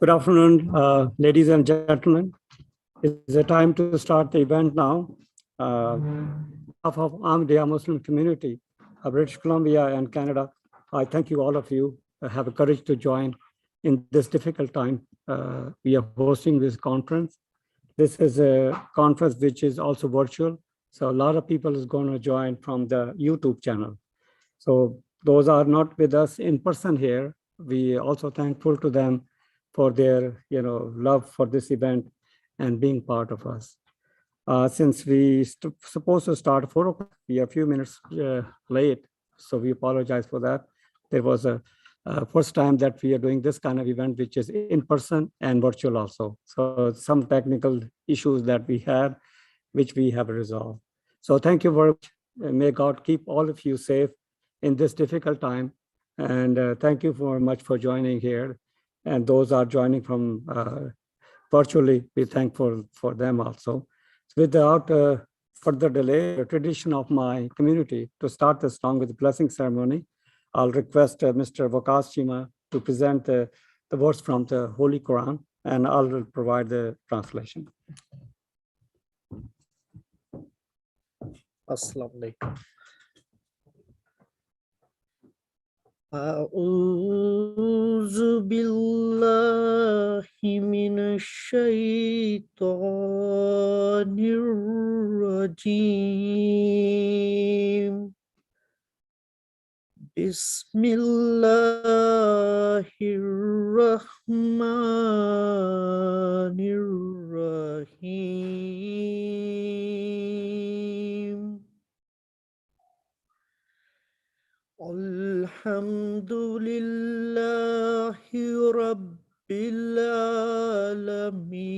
Good afternoon, ladies and gentlemen. It's a time to start the event now. On behalf of Ahmadiyya Muslim community of British Columbia and Canada, I thank you all of you have the courage to join in this difficult time. We are hosting this conference. This is a conference which is also virtual. So a lot of people is going to join from the YouTube channel. So those are not with us in person here. We also thankful to them for their love for this event and being part of us. Since we supposed to start at 4 o'clock, we are a few minutes late, so we apologize for that. There was a first time that we are doing this kind of event, which is in person and virtual also. So some technical issues that we had, which we have resolved. So thank you very much. May God keep all of you safe in this difficult time. And thank you very much for joining here. And those are joining from virtually, we're thankful for them also. So without further delay, the tradition of my community to start this song with the blessing ceremony, I'll request Mr. Waqas Chima to present the words from the Holy Quran, and I'll provide the translation. Assalamu alaikum. A'udzu billahi minasyaitonir rajim. Bismillahirrahmanirrahim. Alhamdulillahi Rabbil Alamin.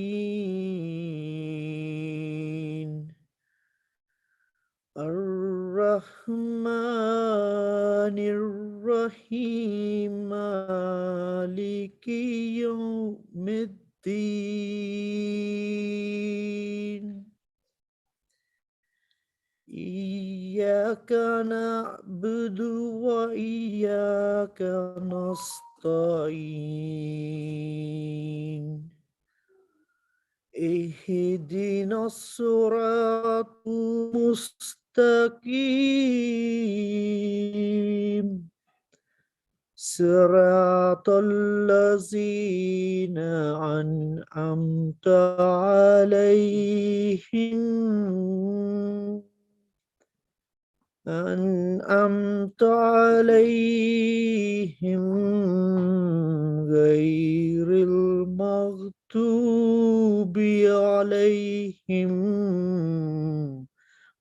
Ar-Rahmanir-Rahim. Maliki Yawmiddin. Iyyaka na'budu wa iyyaka nasta'in. Ihdinas siratal mustaqim. Siratal ladzina an'amta 'alaihim. أنعمت عليهم غير المغضوب عليهم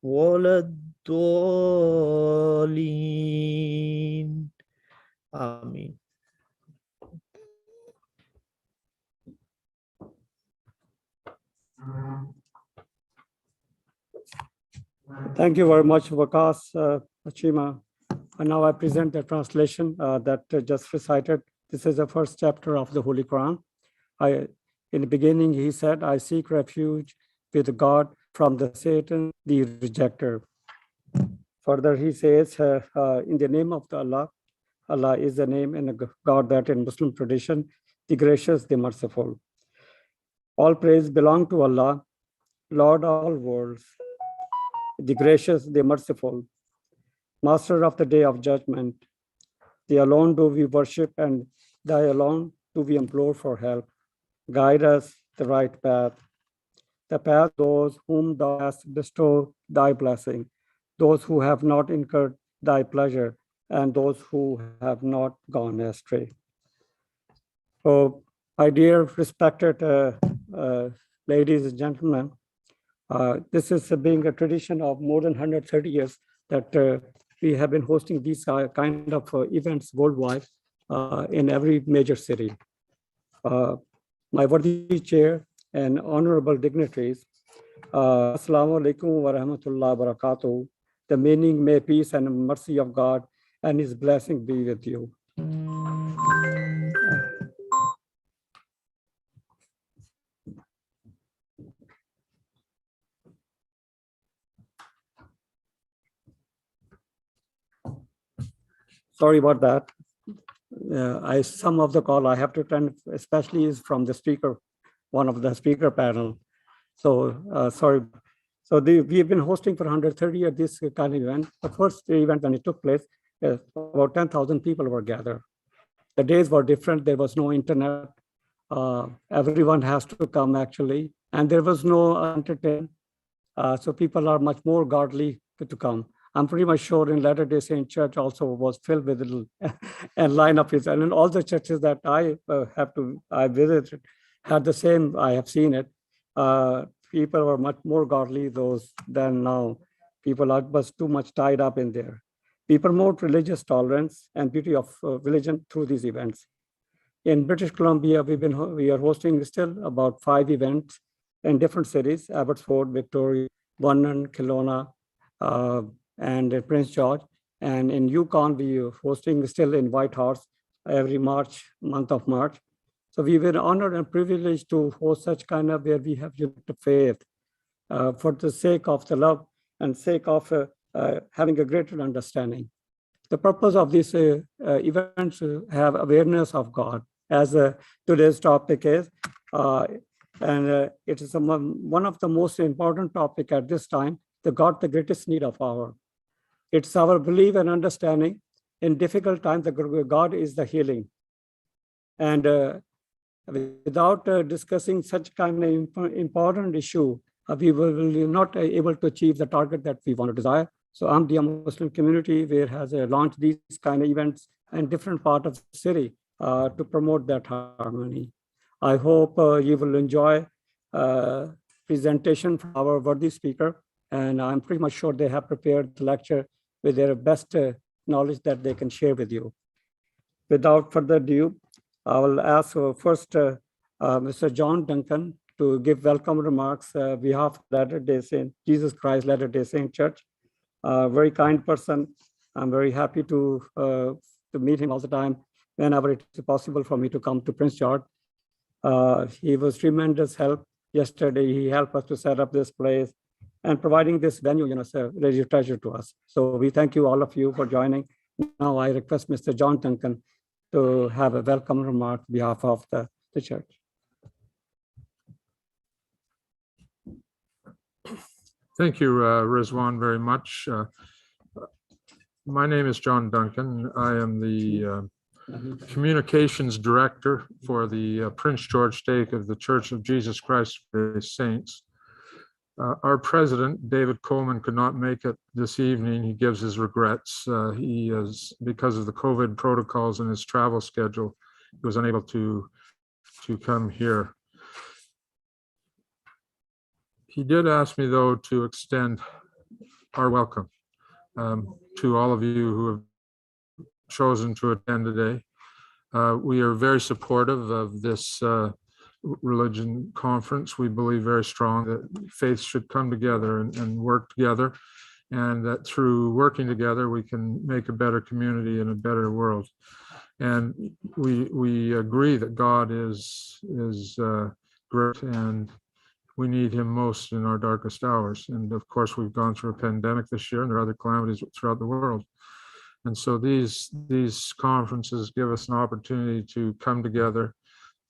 ولا الضالين. آمين. Thank you very much, Waqas Chima. And now I present the translation that just recited. This is the first chapter of the Holy Quran. In the beginning, he said, I seek refuge with God from the Satan, the rejecter. Further, he says, in the name of the Allah, Allah is the name and the God that in Muslim tradition, the gracious, the merciful. All praise belong to Allah, Lord of all worlds, the gracious, the merciful, Master of the day of judgment. Thee alone do we worship, and Thy alone do we implore for help. Guide us the right path, the path of those whom Thou hast bestowed Thy blessing, those who have not incurred Thy pleasure, and those who have not gone astray. So, my dear respected ladies and gentlemen, this is being a tradition of more than 130 years that we have been hosting these kind of events worldwide in every major city. My worthy chair and honorable dignitaries, Assalamu alaikum wa rahmatullahi wa barakatuh. The meaning, may peace and mercy of God and His blessing be with you. Sorry about that. some of the call I have to attend, especially is from the speaker, one of the speaker panel. So sorry. So we've been hosting for 130 years this kind of event. The first event when it took place, about 10,000 people were gathered. The days were different. There was no internet. Everyone has to come actually, and there was no entertainment. So people are much more godly to come. I'm pretty much sure in Latter-day Saint Church also was filled with little and lineup is, and in all the churches that I visited had the same. I have seen it. People were much more godly those than now. People was too much tied up in there. We promote religious tolerance and beauty of religion through these events. In British Columbia, we are hosting still about 5 events in different cities: Abbotsford, Victoria, Vernon, Kelowna, and Prince George. And in Yukon, we are hosting still in Whitehorse every month of March. So we were honored and privileged to host such kind of where we have unity faith for the sake of the love and sake of having a greater understanding. The purpose of these events to have awareness of God, as today's topic is, it is one of the most important topic at this time, the God, the greatest need of our. It's our belief and understanding in difficult times that God is the healing. And without discussing such kind of important issue, we will not able to achieve the target that we want to desire. So Ahmadiyya Muslim community where has launched these kind of events in different part of the city to promote that harmony. I hope you will enjoy presentation from our worthy speaker, and I'm pretty much sure they have prepared the lecture with their best knowledge that they can share with you. Without further ado, I will ask first Mr. John Duncan to give welcome remarks on behalf of Latter-day Saint, Jesus Christ Latter-day Saint Church. Very kind person. I'm very happy to meet him all the time whenever it is possible for me to come to Prince George. He was tremendous help. Yesterday, he helped us to set up this place and providing this venue, it's a really treasure to us. So we thank you, all of you, for joining. Now I request Mr. John Duncan to have a welcome remark on behalf of the church. Thank you, Rizwan, very much. My name is John Duncan. I am the Communications Director for the Prince George Stake of the Church of Jesus Christ of the Saints. Our president, David Coleman, could not make it this evening. He gives his regrets. He is, because of the COVID protocols and his travel schedule, he was unable to come here. He did ask me, though, to extend our welcome to all of you who have chosen to attend today. We are very supportive of this religion conference. We believe very strong that faiths should come together and work together, and that through working together, we can make a better community and a better world. And we agree that God is great, and we need him most in our darkest hours. And of course, we've gone through a pandemic this year, and there are other calamities throughout the world. And so these conferences give us an opportunity to come together,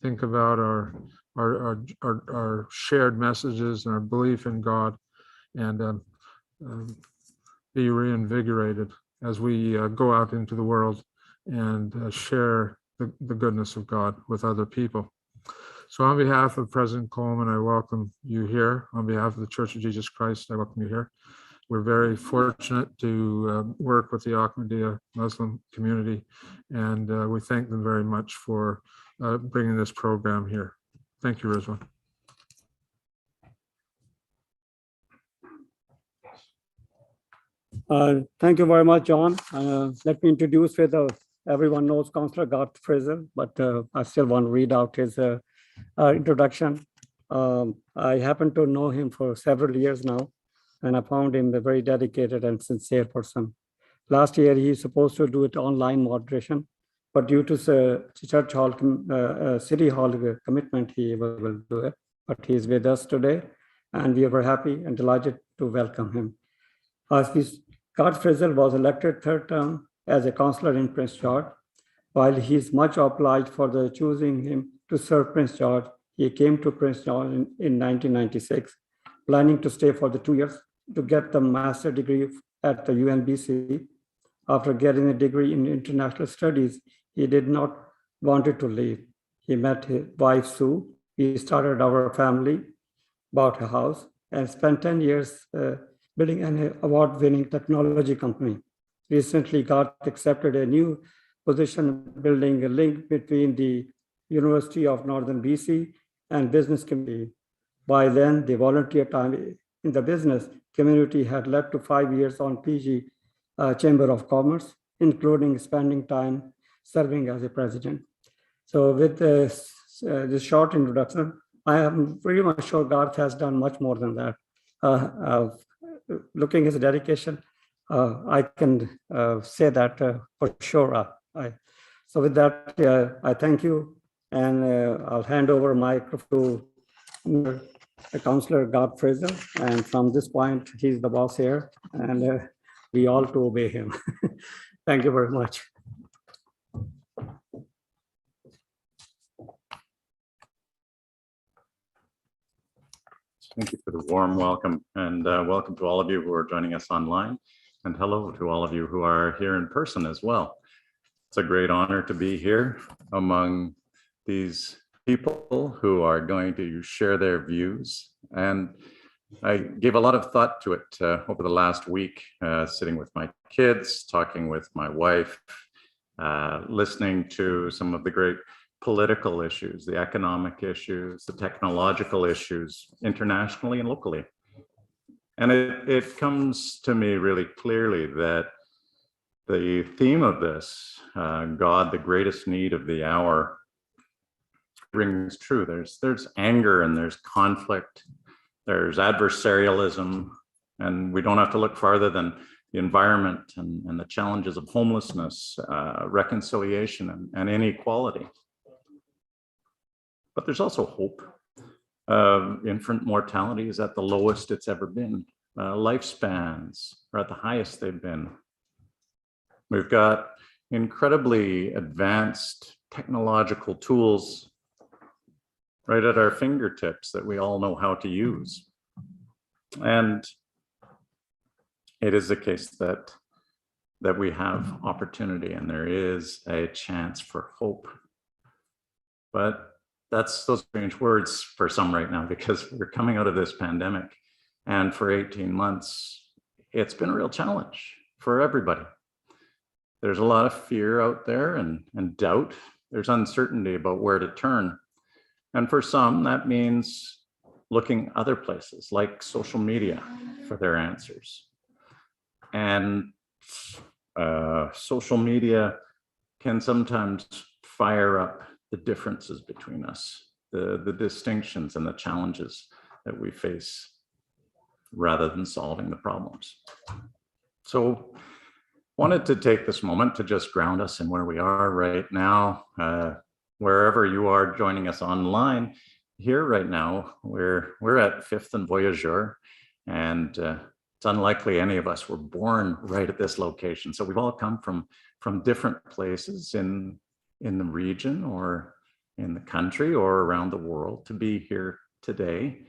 think about our shared messages and our belief in God, and be reinvigorated as we go out into the world and share the goodness of God with other people. So on behalf of President Coleman, I welcome you here. On behalf of the Church of Jesus Christ, I welcome you here. We're very fortunate to work with the Ahmadiyya Muslim community, and we thank them very much for bringing this program here. Thank you, Rizwan. Thank you very much, John. Let me introduce everyone knows Councillor Garth Fraser, but I still want to read out his introduction. I happen to know him for several years now, and I found him a very dedicated and sincere person. Last year, he was supposed to do it online moderation, but due to church hall, city hall commitment, he will do it. But he's with us today, and we are very happy and delighted to welcome him. Garth Fraser was elected third term as a councillor in Prince George. While he is much obliged for the choosing him to serve Prince George, he came to Prince George in 1996, planning to stay for the 2 years to get the master's degree at the UNBC. After getting a degree in international studies, he did not want to leave. He met his wife, Sue. We started our family, bought a house, and spent 10 years building an award-winning technology company. Recently, Garth accepted a new position building a link between the University of Northern BC and business community. By then, the volunteer time in the business community had led to 5 years on PG Chamber of Commerce, including spending time serving as a president. So with this short introduction, I am pretty much sure Garth has done much more than that. Looking at his dedication, I can say that for sure. So with that, I thank you, and I'll hand over microphone to Councillor Garth Fraser, and from this point, he's the boss here, and we all to obey him. Thank you very much. Thank you for the warm welcome, and welcome to all of you who are joining us online, and hello to all of you who are here in person as well. It's a great honor to be here among these people who are going to share their views. And I gave a lot of thought to it over the last week, sitting with my kids, talking with my wife, listening to some of the great political issues, the economic issues, the technological issues, internationally and locally. And it comes to me really clearly that the theme of this, God, the greatest need of the hour, rings true. There's anger and there's conflict, there's adversarialism, and we don't have to look farther than the environment and the challenges of homelessness, reconciliation, and inequality. But there's also hope. Infant mortality is at the lowest it's ever been. Lifespans are at the highest they've been. We've got incredibly advanced technological tools right at our fingertips that we all know how to use. And it is the case that we have opportunity and there is a chance for hope. But that's those strange words for some right now, because we're coming out of this pandemic, and for 18 months, it's been a real challenge for everybody. There's a lot of fear out there and doubt. There's uncertainty about where to turn. And for some, that means looking other places like social media for their answers. And social media can sometimes fire up the differences between us, the distinctions and the challenges that we face, rather than solving the problems. So wanted to take this moment to just ground us in where we are right now. Wherever you are joining us online, here right now, we're at 5th and Voyageur, and it's unlikely any of us were born right at this location. So we've all come from different places in the region or in the country or around the world to be here today.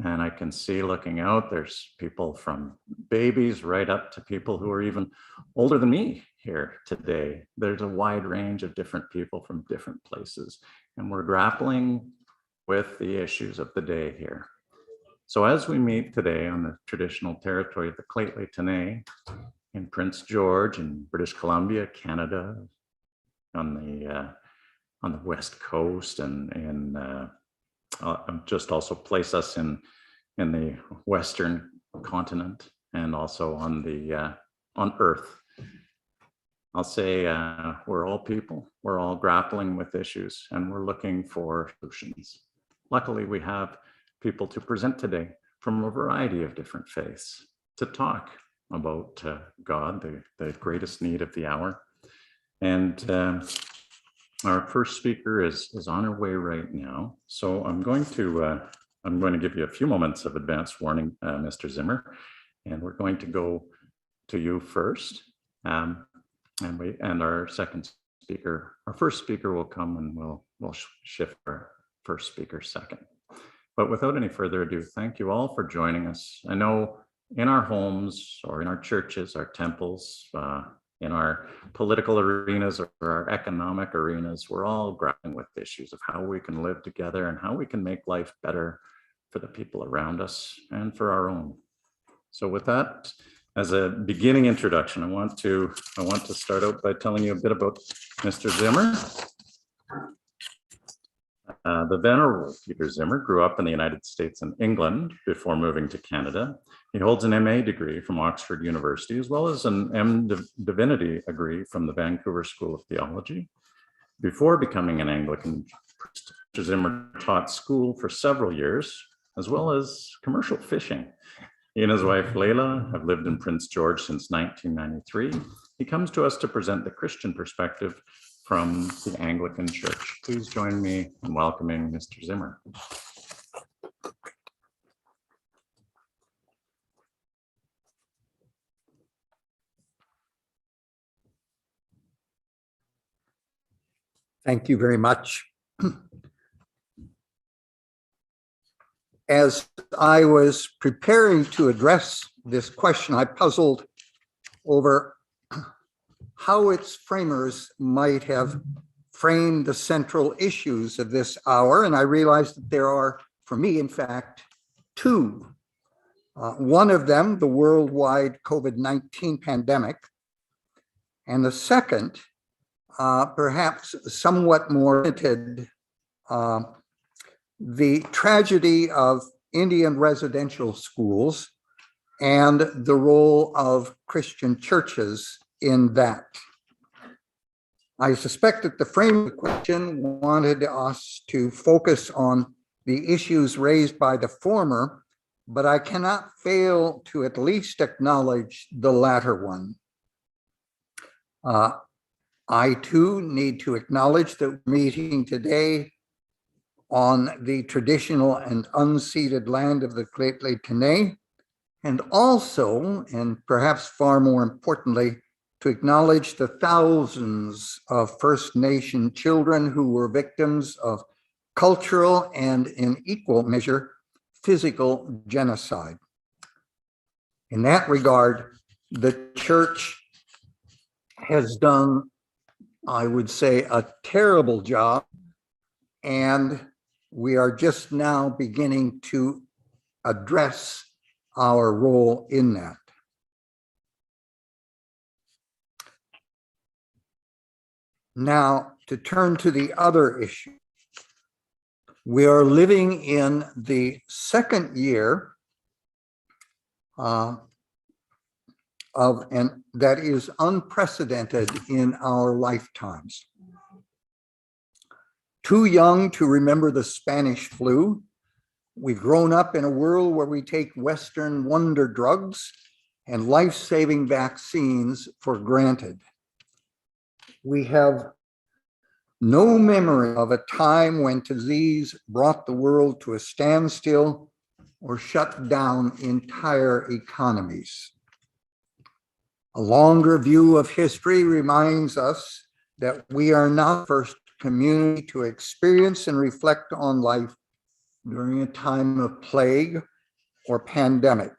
And I can see, looking out, there's people from babies right up to people who are even older than me here today. There's a wide range of different people from different places, and we're grappling with the issues of the day here. So as we meet today on the traditional territory of the Lheidli T'enneh in Prince George in British Columbia, Canada, on the West Coast, and just also place us in the Western continent, and also on Earth. I'll say we're all people, we're all grappling with issues, and we're looking for solutions. Luckily, we have people to present today from a variety of different faiths to talk about God, the greatest need of the hour. And our first speaker is on her way right now. So I'm going to give you a few moments of advance warning, Mr. Zimmer, and we're going to go to you first. And our second speaker. Our first speaker will come and we'll shift our first speaker second. But without any further ado, thank you all for joining us. I know in our homes or in our churches, our temples, in our political arenas or our economic arenas, we're all grappling with issues of how we can live together and how we can make life better for the people around us and for our own. So with that, as a beginning introduction, I want to start out by telling you a bit about Mr. Zimmer. The Venerable Peter Zimmer grew up in the United States and England before moving to Canada. He holds an MA degree from Oxford University, as well as an Divinity degree from the Vancouver School of Theology. Before becoming an Anglican priest, Mr. Zimmer taught school for several years, as well as commercial fishing. He and his wife, Layla, have lived in Prince George since 1993. He comes to us to present the Christian perspective from the Anglican Church. Please join me in welcoming Mr. Zimmer. Thank you very much. As I was preparing to address this question, I puzzled over how its framers might have framed the central issues of this hour. And I realized that there are, for me, in fact, two. One of them, the worldwide COVID-19 pandemic, and the second, perhaps somewhat more limited, the tragedy of Indian residential schools and the role of Christian churches in that. I suspect that the frame of the question wanted us to focus on the issues raised by the former, but I cannot fail to at least acknowledge the latter one. I too need to acknowledge that we're meeting today on the traditional and unceded land of the Great Lake Tenay, and also, and perhaps far more importantly, to acknowledge the thousands of First Nation children who were victims of cultural and, in equal measure, physical genocide. In that regard, the church has done, I would say, a terrible job, and we are just now beginning to address our role in that. Now, to turn to the other issue. We are living in the second year that is unprecedented in our lifetimes. Too young to remember the Spanish flu. We've grown up in a world where we take Western wonder drugs and life-saving vaccines for granted. We have no memory of a time when disease brought the world to a standstill or shut down entire economies. A longer view of history reminds us that we are not the first community to experience and reflect on life during a time of plague or pandemic.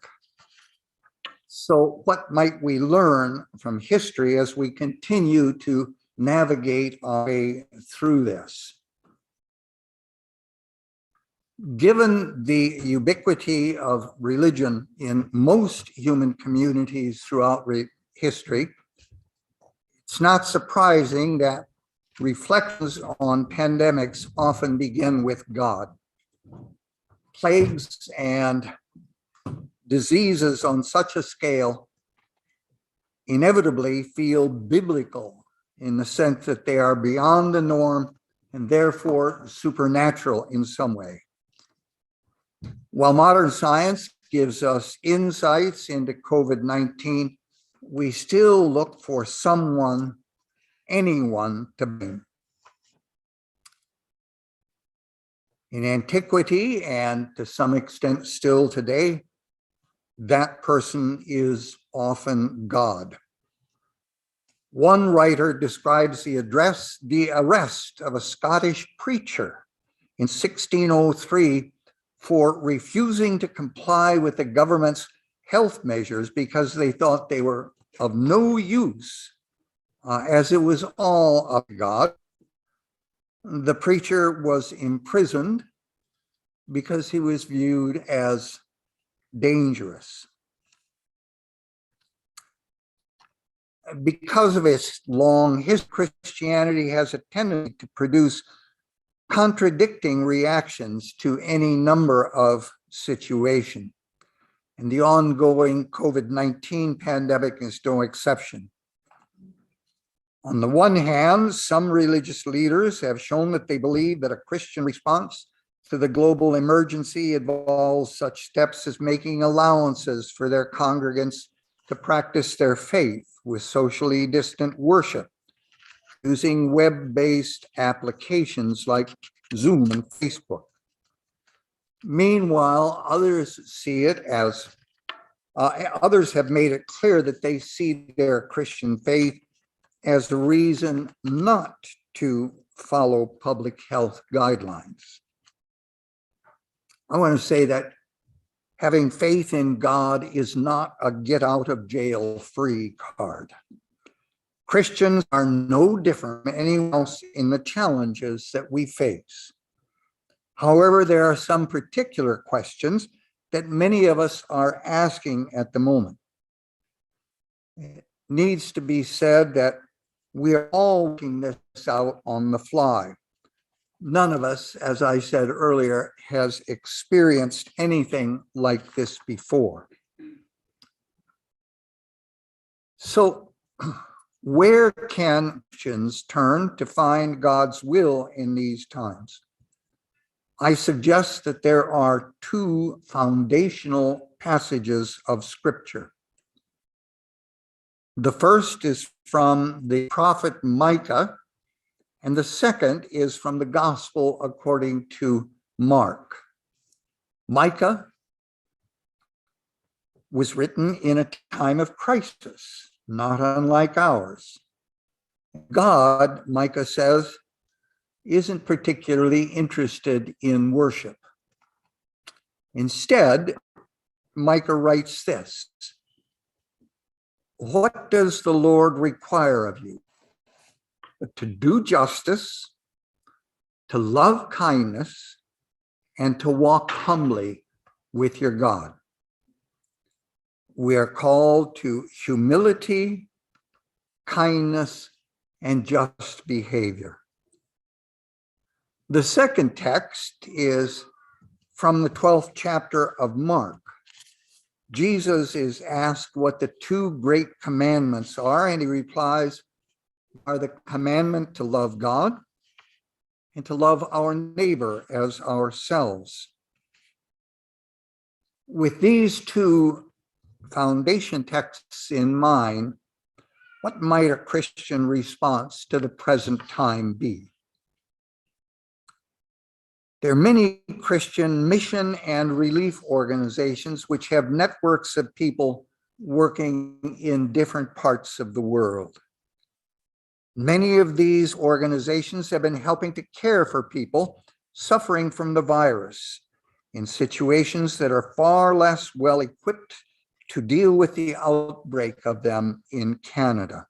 So what might we learn from history as we continue to navigate our way through this? Given the ubiquity of religion in most human communities throughout history, it's not surprising that reflections on pandemics often begin with God. Plagues and diseases on such a scale inevitably feel biblical in the sense that they are beyond the norm and therefore supernatural in some way. While modern science gives us insights into COVID-19, we still look for someone, anyone to blame. In antiquity, and to some extent still today, that person is often God. One writer describes the arrest of a Scottish preacher in 1603 for refusing to comply with the government's health measures because they thought they were of no use, as it was all of God. The preacher was imprisoned because he was viewed as dangerous. Because of its long history, Christianity has a tendency to produce contradicting reactions to any number of situations. And the ongoing COVID-19 pandemic is no exception. On the one hand, some religious leaders have shown that they believe that a Christian response to the global emergency involves such steps as making allowances for their congregants to practice their faith with socially distant worship, using web-based applications like Zoom and Facebook. Meanwhile, others see it as, others have made it clear that they see their Christian faith as a reason not to follow public health guidelines. I want to say that having faith in God is not a get out of jail free card. Christians are no different from anyone else in the challenges that we face. However, there are some particular questions that many of us are asking at the moment. It needs to be said that we are all working this out on the fly. None of us, as I said earlier, has experienced anything like this before. So, where can Christians turn to find God's will in these times? I suggest that there are two foundational passages of Scripture. The first is from the prophet Micah, and the second is from the Gospel according to Mark. Micah was written in a time of crisis, not unlike ours. God, Micah says, isn't particularly interested in worship. Instead, Micah writes this: "What does the Lord require of you? To do justice, to love kindness, and to walk humbly with your God." We are called to humility, kindness, and just behavior. The second text is from the 12th chapter of Mark. Jesus is asked what the two great commandments are, and he replies, "Are the commandment to love God and to love our neighbor as ourselves." With these two foundation texts in mind, what might a Christian response to the present time be? There are many Christian mission and relief organizations which have networks of people working in different parts of the world. Many of these organizations have been helping to care for people suffering from the virus in situations that are far less well equipped to deal with the outbreak of them in Canada.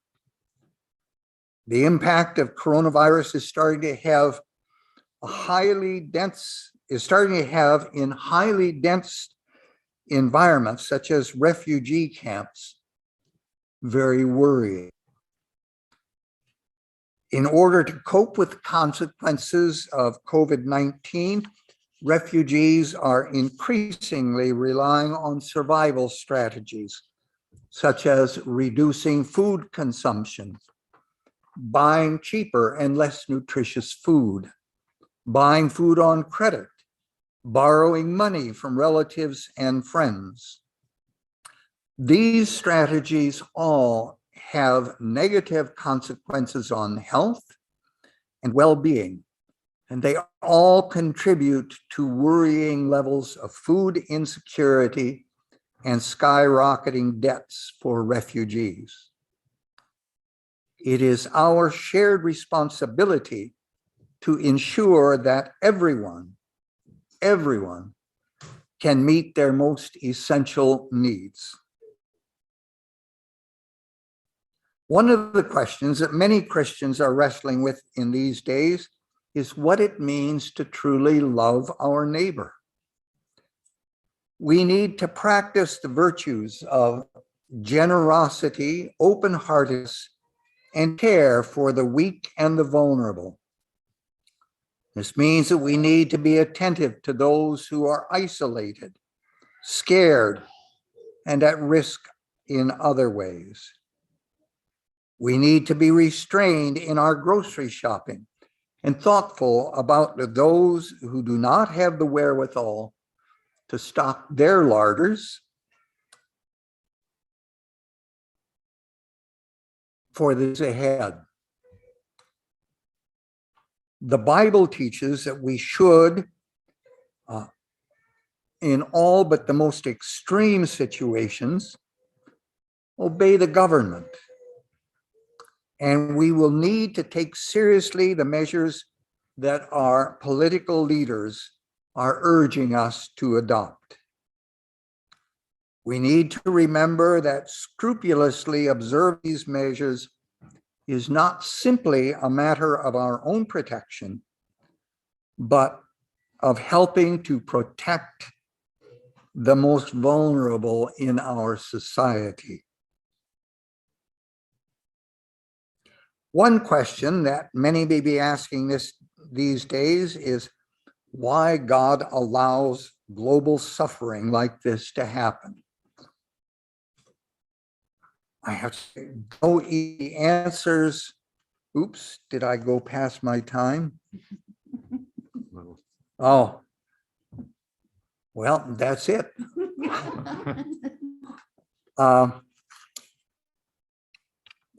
The impact of coronavirus is starting to have in highly dense environments, such as refugee camps, very worrying. In order to cope with the consequences of COVID-19, refugees are increasingly relying on survival strategies, such as reducing food consumption, buying cheaper and less nutritious food, buying food on credit, borrowing money from relatives and friends. These strategies all have negative consequences on health and well-being, and they all contribute to worrying levels of food insecurity and skyrocketing debts for refugees. It is our shared responsibility to ensure that everyone can meet their most essential needs. One of the questions that many Christians are wrestling with in these days is what it means to truly love our neighbor. We need to practice the virtues of generosity, open-heartedness, and care for the weak and the vulnerable. This means that we need to be attentive to those who are isolated, scared, and at risk in other ways. We need to be restrained in our grocery shopping and thoughtful about those who do not have the wherewithal to stock their larders for this ahead. The Bible teaches that we should, in all but the most extreme situations, obey the government. And we will need to take seriously the measures that our political leaders are urging us to adopt. We need to remember that scrupulously observing these measures is not simply a matter of our own protection, but of helping to protect the most vulnerable in our society. One question that many may be asking these days is why God allows global suffering like this to happen. I have to say, no easy answers. Oops, did I go past my time? Oh, well, that's it.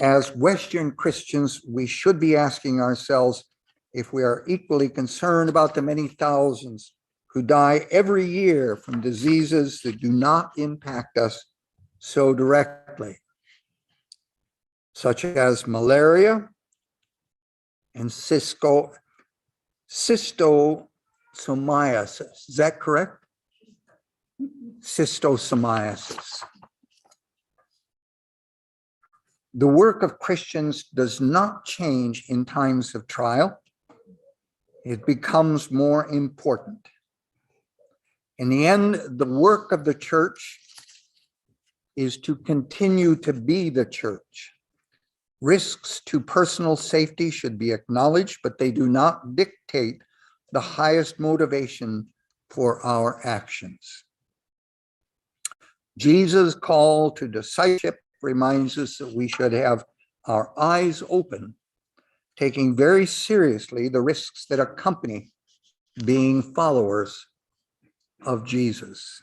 As Western Christians, we should be asking ourselves if we are equally concerned about the many thousands who die every year from diseases that do not impact us so directly, such as malaria and schistosomiasis. Is that correct? Schistosomiasis. The work of Christians does not change in times of trial. It becomes more important. In the end, the work of the church is to continue to be the church. Risks to personal safety should be acknowledged, but they do not dictate the highest motivation for our actions. Jesus' call to discipleship reminds us that we should have our eyes open, taking very seriously the risks that accompany being followers of Jesus.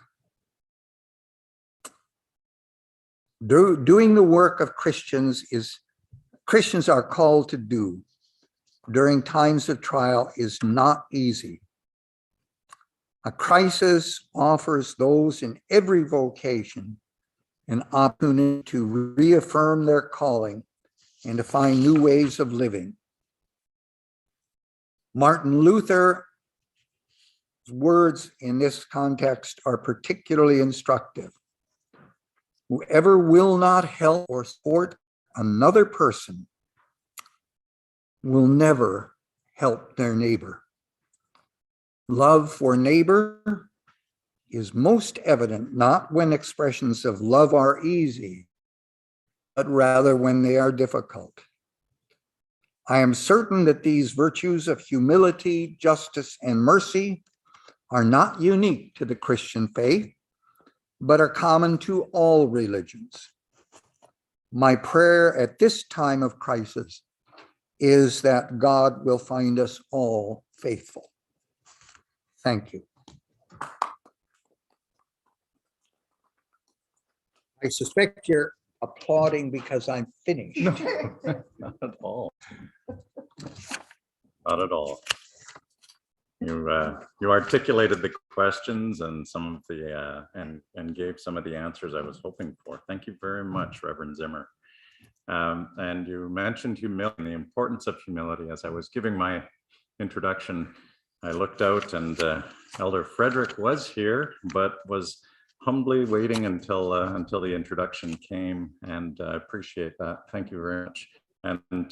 Doing the work of Christians are called to do during times of trial is not easy. A crisis offers those in every vocation an opportunity to reaffirm their calling and to find new ways of living. Martin Luther's words in this context are particularly instructive. Whoever will not help or support another person will never help their neighbor. Love for neighbor is most evident not when expressions of love are easy, but rather when they are difficult. I am certain that these virtues of humility, justice, and mercy are not unique to the Christian faith, but are common to all religions. My prayer at this time of crisis is that God will find us all faithful. Thank you. I suspect you're applauding because I'm finished. No, not at all. Not at all. You articulated the questions and some of the and gave some of the answers I was hoping for. Thank you very much, Reverend Zimmer. And you mentioned humility and the importance of humility. As I was giving my introduction, I looked out and Elder Frederick was here, but was humbly waiting until the introduction came, and I appreciate that. Thank you very much. And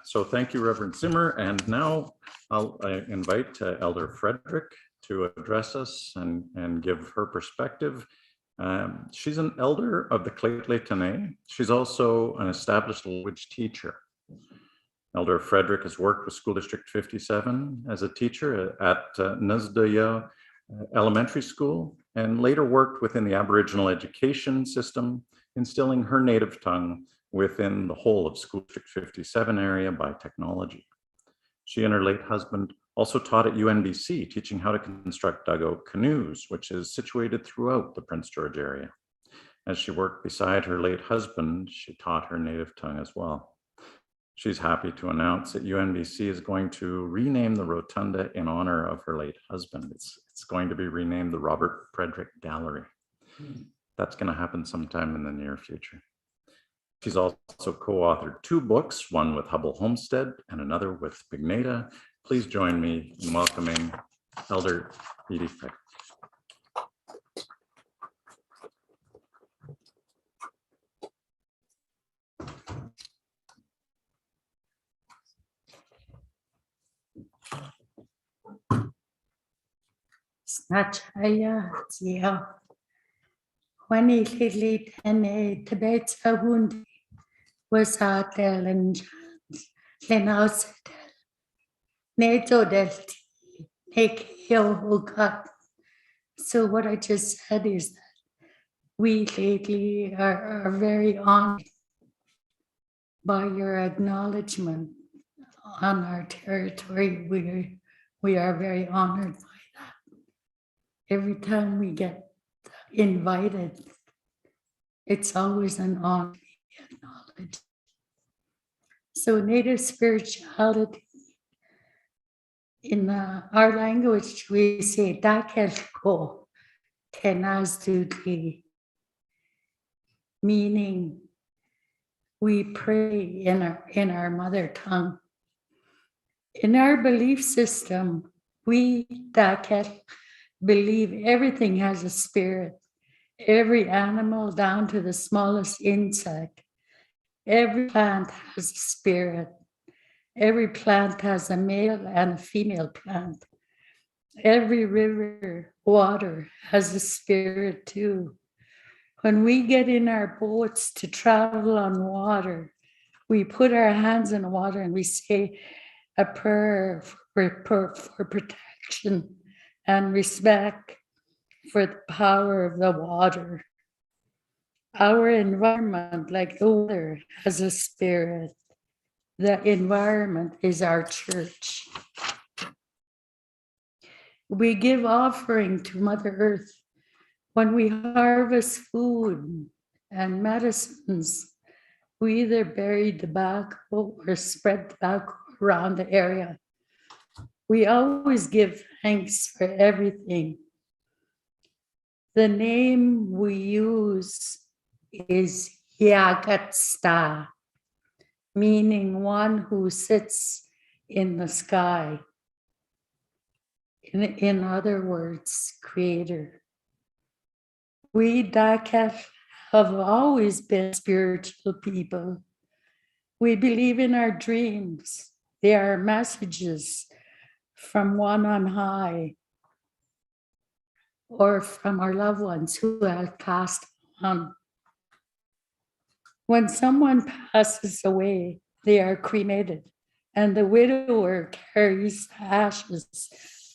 so thank you, Reverend Zimmer. And now I'll invite Elder Frederick to address us and give her perspective. She's an elder of the Lheidli T'enneh. She's also an established language teacher. Elder Frederick has worked with School District 57 as a teacher at Nusdaya Elementary School, and later worked within the Aboriginal education system, instilling her native tongue within the whole of School District 57 area by technology. She and her late husband also taught at UNBC, teaching how to construct dugout canoes, which is situated throughout the Prince George area. As she worked beside her late husband, she taught her native tongue as well. She's happy to announce that UNBC is going to rename the rotunda in honor of her late husband. It's going to be renamed the Robert Frederick Gallery. That's going to happen sometime in the near future. She's also co-authored 2 books, one with Hubble Homestead and another with Bigneda. Please join me in welcoming Elder Edie Frick. Snatchaya, Zia. Wani Lili Tene, Tibet's a wound was out there and Lenaus Nato Delti, Nekio God. So, what I just said is that we lately are very honored by your acknowledgement on our territory. We are very honored by that. Every time we get invited, it's always an honor to be acknowledged. So Native spirituality, in our language, we say Dakelko Tenazduki, meaning we pray in our mother tongue. In our belief system, we Dakel believe everything has a spirit. Every animal down to the smallest insect. Every plant has a spirit. Every plant has a male and a female plant. Every river, water has a spirit too. When we get in our boats to travel on water, we put our hands in the water and we say a prayer for protection and respect for the power of the water. Our environment, like the water, has a spirit. The environment is our church. We give offering to Mother Earth when we harvest food and medicines. We either bury tobacco or spread tobacco around the area. We always give thanks for everything. The name we use is Yagatsta, meaning one who sits in the sky. In other words, creator. We Dakat have always been spiritual people. We believe in our dreams. They are messages from one on high or from our loved ones who have passed on. When someone passes away, they are cremated, and the widower carries the ashes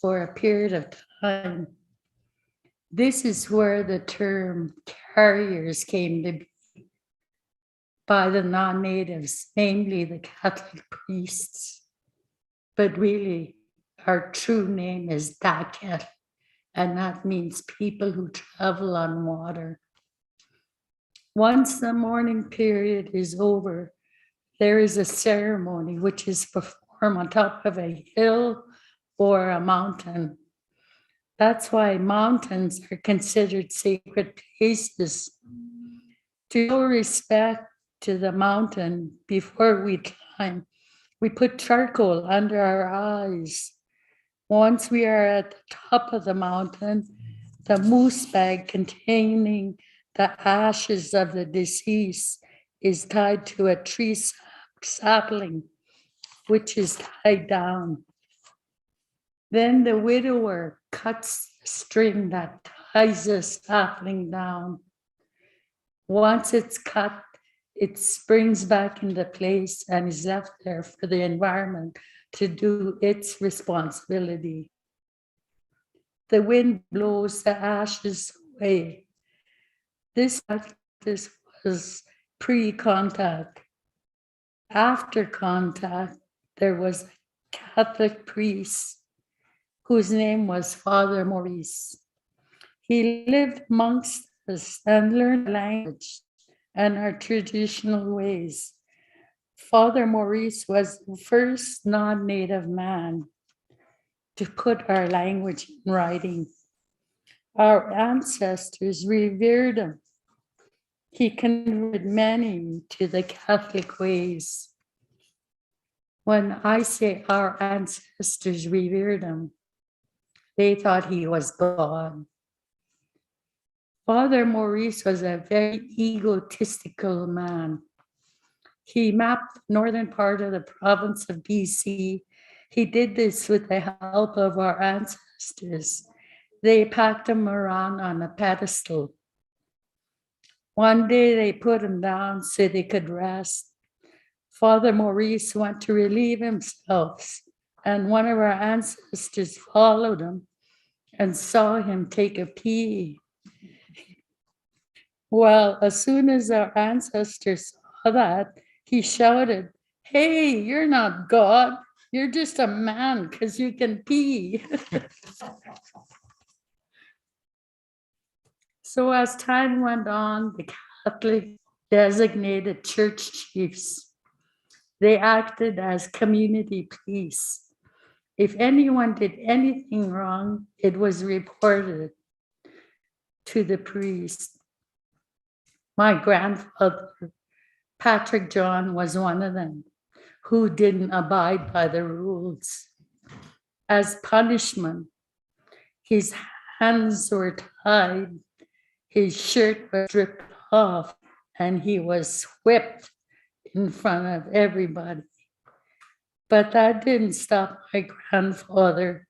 for a period of time. This is where the term carriers came to be by the non-natives, namely the Catholic priests. But really, our true name is Daket, and that means people who travel on water. Once the mourning period is over, there is a ceremony which is performed on top of a hill or a mountain. That's why mountains are considered sacred places. To show respect to the mountain before we climb. We put charcoal under our eyes. Once we are at the top of the mountain, the moose bag containing the ashes of the deceased is tied to a tree sapling, which is tied down. Then the widower cuts the string that ties the sapling down. Once it's cut, it springs back into place and is left there for the environment to do its responsibility. The wind blows the ashes away. This was pre-contact. After contact, there was a Catholic priest whose name was Father Maurice. He lived amongst us and learned language and our traditional ways. Father Maurice was the first non-native man to put our language in writing. Our ancestors revered him. He converted many to the Catholic ways. When I say our ancestors revered him, they thought he was God. Father Maurice was a very egotistical man. He mapped the northern part of the province of BC. He did this with the help of our ancestors. They packed him around on a pedestal. One day they put him down so they could rest. Father Maurice went to relieve himself, and one of our ancestors followed him and saw him take a pee. Well, as soon as our ancestor saw that, he shouted, "Hey, you're not God. You're just a man because you can pee." So as time went on, the Catholic designated church chiefs. They acted as community police. If anyone did anything wrong, it was reported to the priest. My grandfather, Patrick John, was one of them who didn't abide by the rules. As punishment, his hands were tied, his shirt was stripped off, and he was whipped in front of everybody. But that didn't stop my grandfather.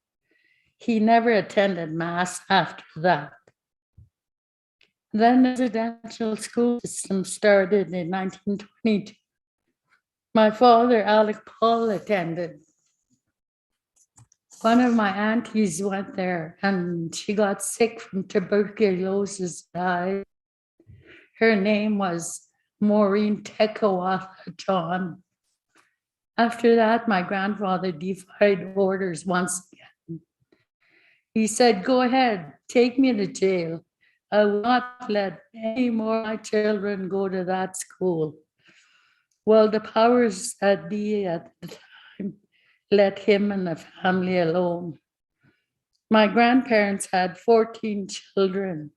He never attended Mass after that. Then the residential school system started in 1922. My father, Alec Paul, attended. One of my aunties went there and she got sick from tuberculosis, died. Her name was Maureen Tekawatha John. After that, my grandfather defied orders once again. He said, "Go ahead, take me to jail. I will not let any more of my children go to that school." Well, the powers that be at the time let him and the family alone. My grandparents had 14 children.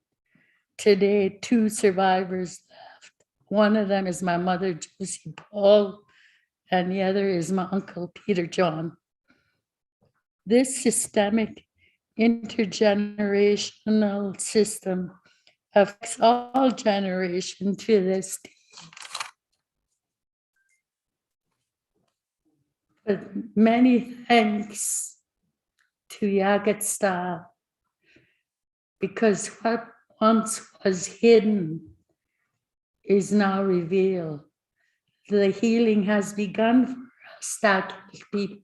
Today, 2 survivors left. One of them is my mother, Josie Paul, and the other is my uncle, Peter John. This systemic intergenerational system affects all generations to this day. But many thanks to Yagata, because what once was hidden is now revealed. The healing has begun for us, Catholic people.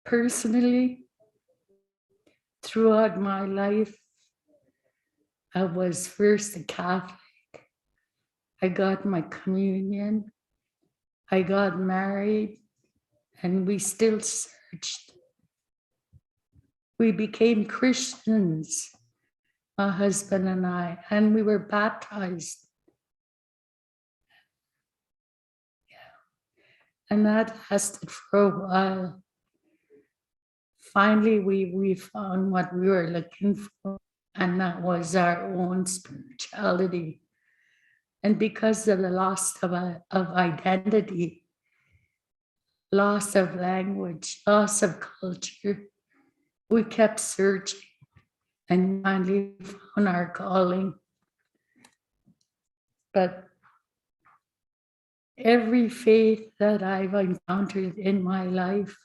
Personally, throughout my life, I was first a Catholic. I got my communion. I got married, and we still searched. We became Christians, my husband and I, and we were baptized. And that lasted for a while. Finally, we found what we were looking for, and that was our own spirituality. And because of the loss of identity, loss of language, loss of culture, we kept searching and finally found our calling. But every faith that I've encountered in my life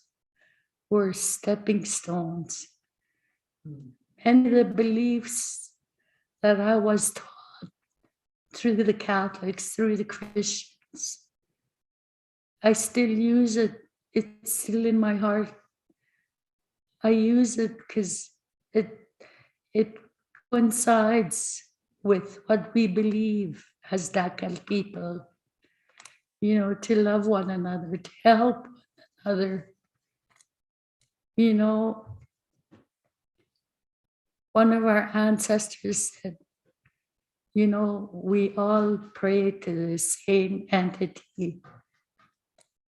were stepping stones. And the beliefs that I was taught through the Catholics, through the Christians, I still use it. It's still in my heart. I use it because it coincides with what we believe as Dakal people. You know, to love one another, to help one another. You know, one of our ancestors said, you know, we all pray to the same entity.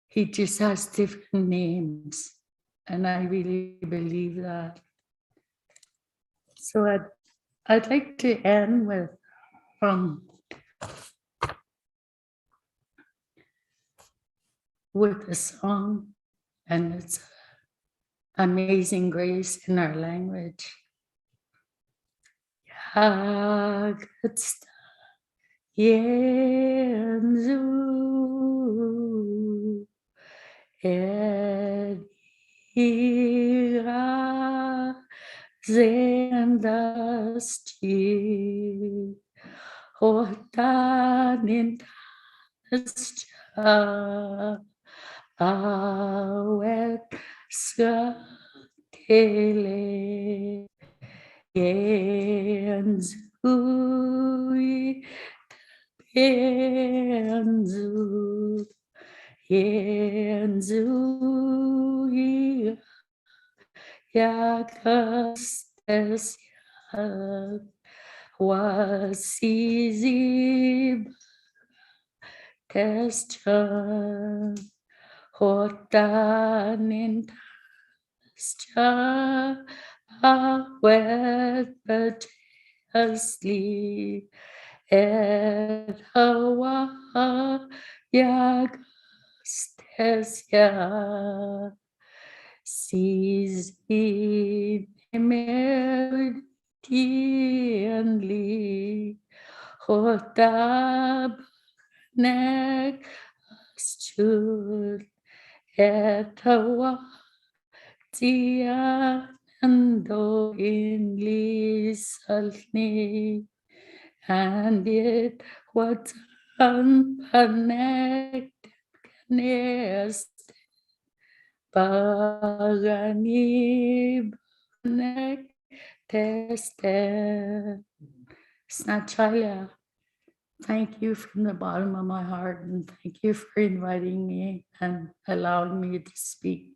He just has different names. And I really believe that. So I'd like to end with a song, and it's Amazing Grace in our language. Yagatsta Yenzu Edira Zendasti Hotanindascha Awet Skatele Yenzui Yenzu Yenzui Yakastes Wasizi Tescha Hotanindascha Awet Asli et hawa yagastesya sizi emerdianli hotab nek astur et hawa tianando in lisalni. And it was unconnected nest Pagani Banek Tested. Snatchaya, thank you from the bottom of my heart, and thank you for inviting me and allowing me to speak.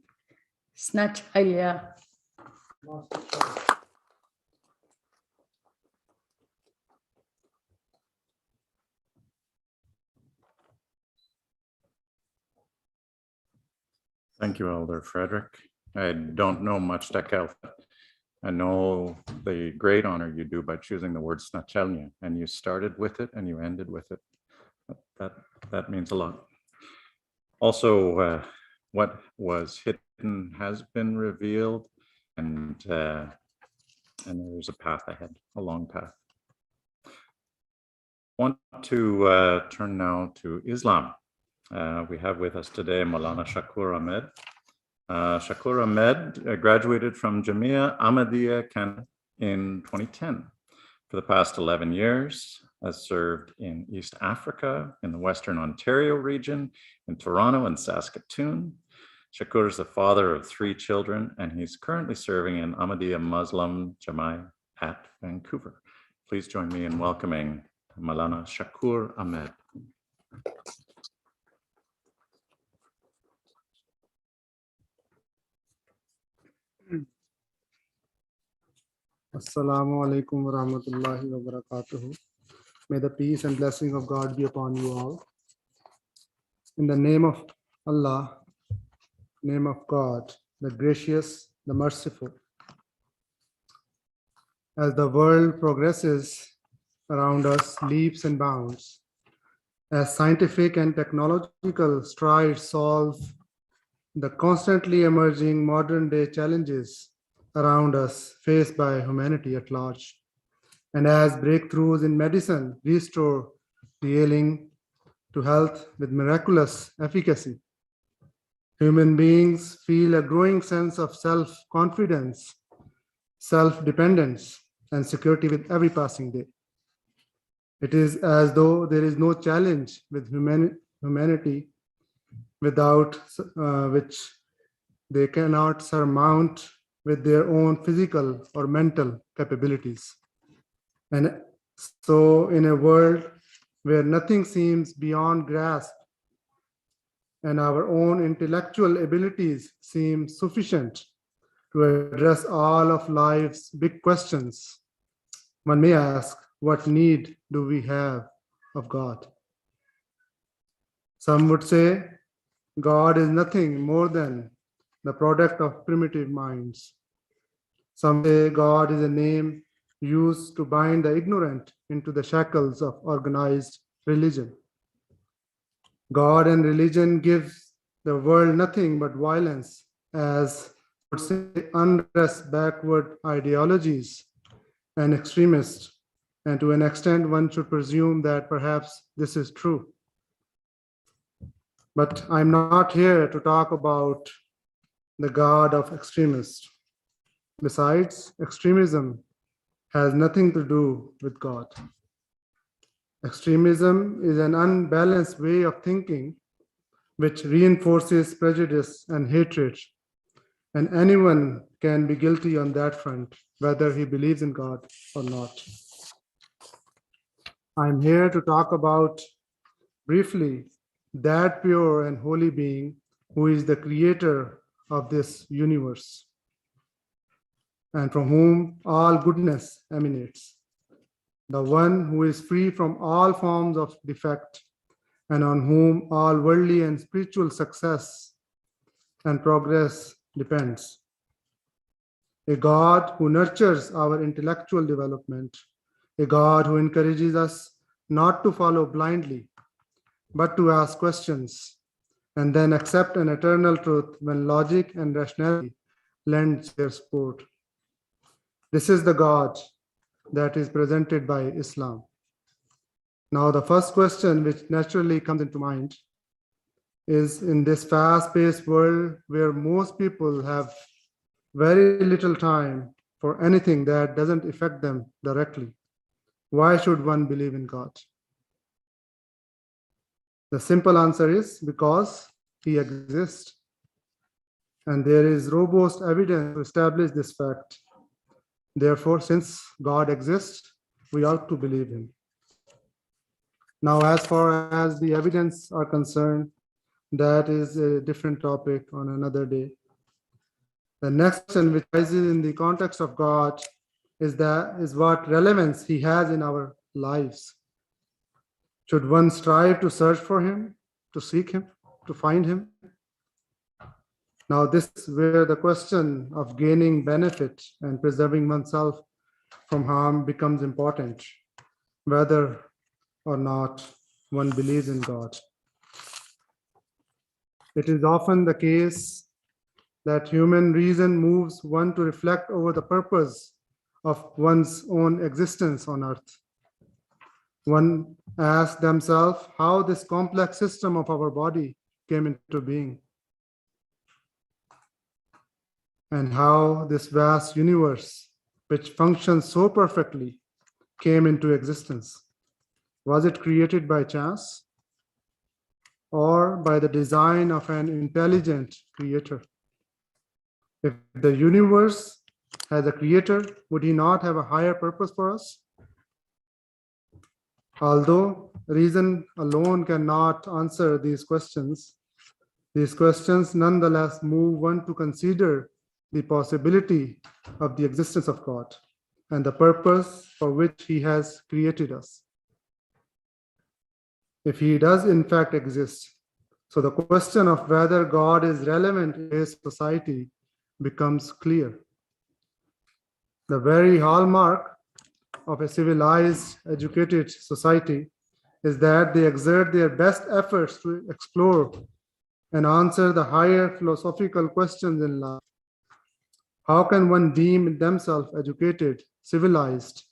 Snatchaya. Thank you, Elder Frederick. I don't know much Dakal. I know the great honor you do by choosing the word snachelnia, and you started with it and you ended with it. That means a lot. Also, what was hidden has been revealed, and there's a path ahead, a long path. I want to turn now to Islam. We have with us today Maulana Shakur Ahmed. Shakur Ahmed graduated from Jama'at Ahmadiyya Canada in 2010. For the past 11 years, has served in East Africa, in the Western Ontario region, in Toronto and Saskatoon. Shakur is the father of 3 children, and he's currently serving in Ahmadiyya Muslim Jama'at at Vancouver. Please join me in welcoming Maulana Shakur Ahmed. Assalamu alaikum wa rahmatullahi wa barakatuhu. May the peace and blessing of God be upon you all. In the name of Allah, name of God, the gracious, the merciful. As the world progresses around us, leaps and bounds, As scientific and technological strides solve the constantly emerging modern day challenges around us faced by humanity at large, and as breakthroughs in medicine restore the ailing to health with miraculous efficacy, human beings feel a growing sense of self-confidence, self-dependence, and security with every passing day. It is as though there is no challenge with humanity without which they cannot surmount with their own physical or mental capabilities. And so, in a world where nothing seems beyond grasp and our own intellectual abilities seem sufficient to address all of life's big questions, one may ask, what need do we have of God? Some would say God is nothing more than the product of primitive minds. Some say God is a name used to bind the ignorant into the shackles of organized religion. God and religion gives the world nothing but violence, as would say unrest, backward ideologies, and extremists. And to an extent, one should presume that perhaps this is true. But I'm not here to talk about the God of extremists. Besides, extremism has nothing to do with God. Extremism is an unbalanced way of thinking which reinforces prejudice and hatred, and anyone can be guilty on that front, whether he believes in God or not. I'm here to talk about briefly that pure and holy being who is the creator of this universe and from whom all goodness emanates, the one who is free from all forms of defect and on whom all worldly and spiritual success and progress depends. A God who nurtures our intellectual development, a God who encourages us not to follow blindly, but to ask questions and then accept an eternal truth when logic and rationality lend their support. This is the God that is presented by Islam. Now, the first question which naturally comes into mind is, in this fast-paced world where most people have very little time for anything that doesn't affect them directly, why should one believe in God? The simple answer is because he exists. And there is robust evidence to establish this fact. Therefore, since God exists, we ought to believe him. Now, as far as the evidence are concerned, that is a different topic on another day. The next question which arises in the context of God is what relevance he has in our lives. Should one strive to search for him, to seek him, to find him? Now, this is where the question of gaining benefit and preserving oneself from harm becomes important, whether or not one believes in God. It is often the case that human reason moves one to reflect over the purpose of one's own existence on earth. One asks themselves how this complex system of our body came into being, and how this vast universe, which functions so perfectly, came into existence. Was it created by chance or by the design of an intelligent creator? If the universe has a creator, would he not have a higher purpose for us? Although reason alone cannot answer these questions nonetheless move one to consider the possibility of the existence of God and the purpose for which he has created us. If he does in fact exist, so the question of whether God is relevant in his society becomes clear. The very hallmark of a civilized, educated society is that they exert their best efforts to explore and answer the higher philosophical questions in life. How can one deem themselves educated, civilized,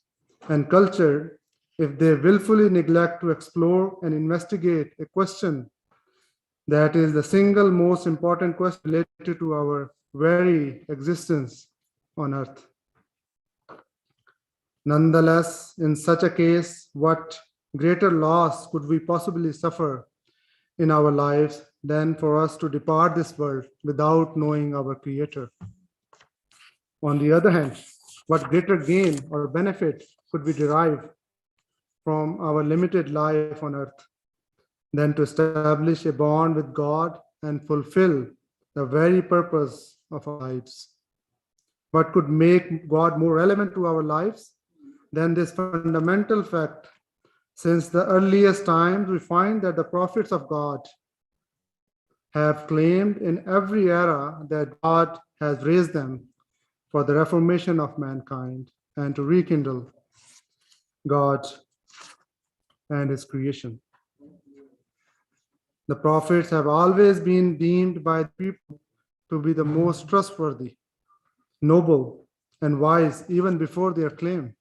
and cultured if they willfully neglect to explore and investigate a question that is the single most important question related to our very existence on earth? Nonetheless, in such a case, what greater loss could we possibly suffer in our lives than for us to depart this world without knowing our Creator? On the other hand, what greater gain or benefit could we derive from our limited life on earth than to establish a bond with God and fulfill the very purpose of our lives? What could make God more relevant to our lives than this fundamental fact? Since the earliest times, we find that the prophets of God have claimed in every era that God has raised them for the reformation of mankind and to rekindle God and his creation. The prophets have always been deemed by the people to be the most trustworthy, noble, and wise even before their claim.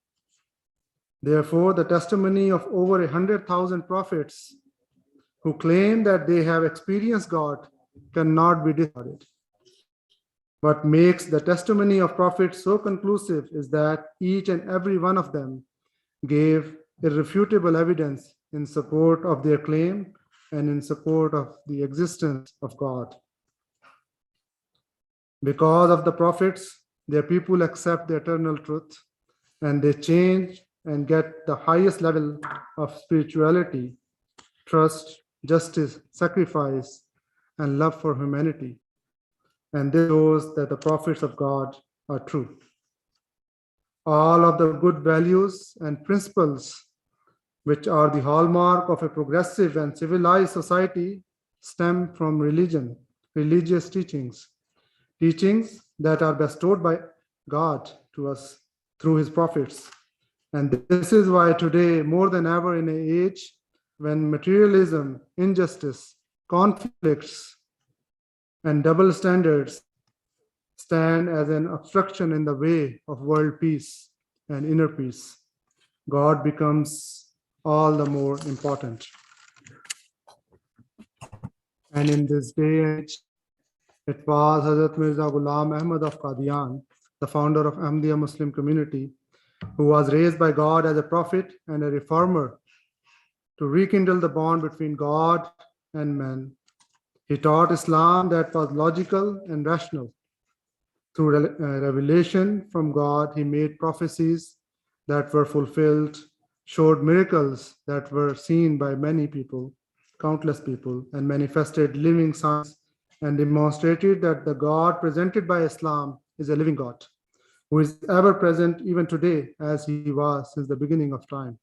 Therefore, the testimony of over 100,000 prophets who claim that they have experienced God cannot be discarded. What makes the testimony of prophets so conclusive is that each and every one of them gave irrefutable evidence in support of their claim and in support of the existence of God. Because of the prophets, their people accept the eternal truth and they change and get the highest level of spirituality, trust, justice, sacrifice, and love for humanity. And this shows that the prophets of God are true. All of the good values and principles which are the hallmark of a progressive and civilized society stem from religion, religious teachings, teachings that are bestowed by God to us through his prophets. And this is why today, more than ever in an age when materialism, injustice, conflicts, and double standards stand as an obstruction in the way of world peace and inner peace, God becomes all the more important. And in this day and age, it was Hazrat Mirza Ghulam Ahmad of Qadian, the founder of Ahmadiyya Muslim community, who was raised by God as a prophet and a reformer to rekindle the bond between God and man. He taught Islam that was logical and rational. Through revelation from God, he made prophecies that were fulfilled, showed miracles that were seen by many people, countless people, and manifested living signs and demonstrated that the God presented by Islam is a living God, who is ever present even today as he was since the beginning of time.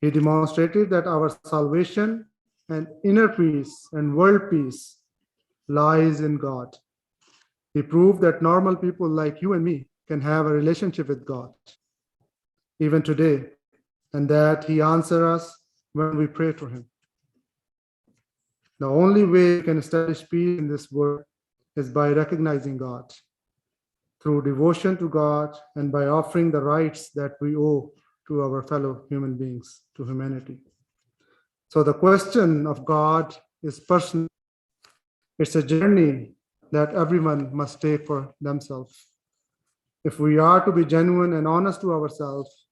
He demonstrated that our salvation and inner peace and world peace lies in God. He proved that normal people like you and me can have a relationship with God even today, and that he answers us when we pray to him. The only way we can establish peace in this world is by recognizing God, through devotion to God, and by offering the rights that we owe to our fellow human beings, to humanity. So the question of God is personal. It's a journey that everyone must take for themselves. If we are to be genuine and honest to ourselves,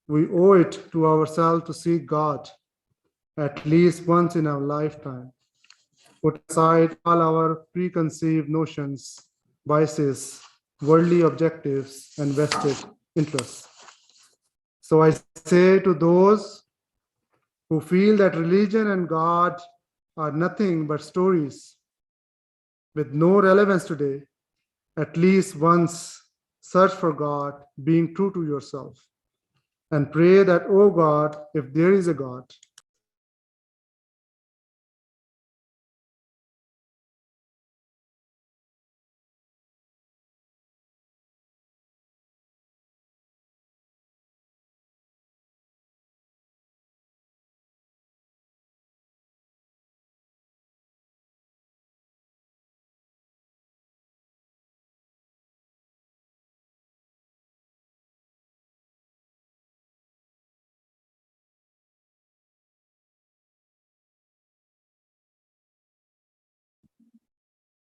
we owe it to ourselves to seek God at least once in our lifetime. Put aside all our preconceived notions, biases, worldly objectives, and vested interests. So I say to those who feel that religion and God are nothing but stories with no relevance today, at least once search for God, being true to yourself, and pray that, oh God, if there is a God,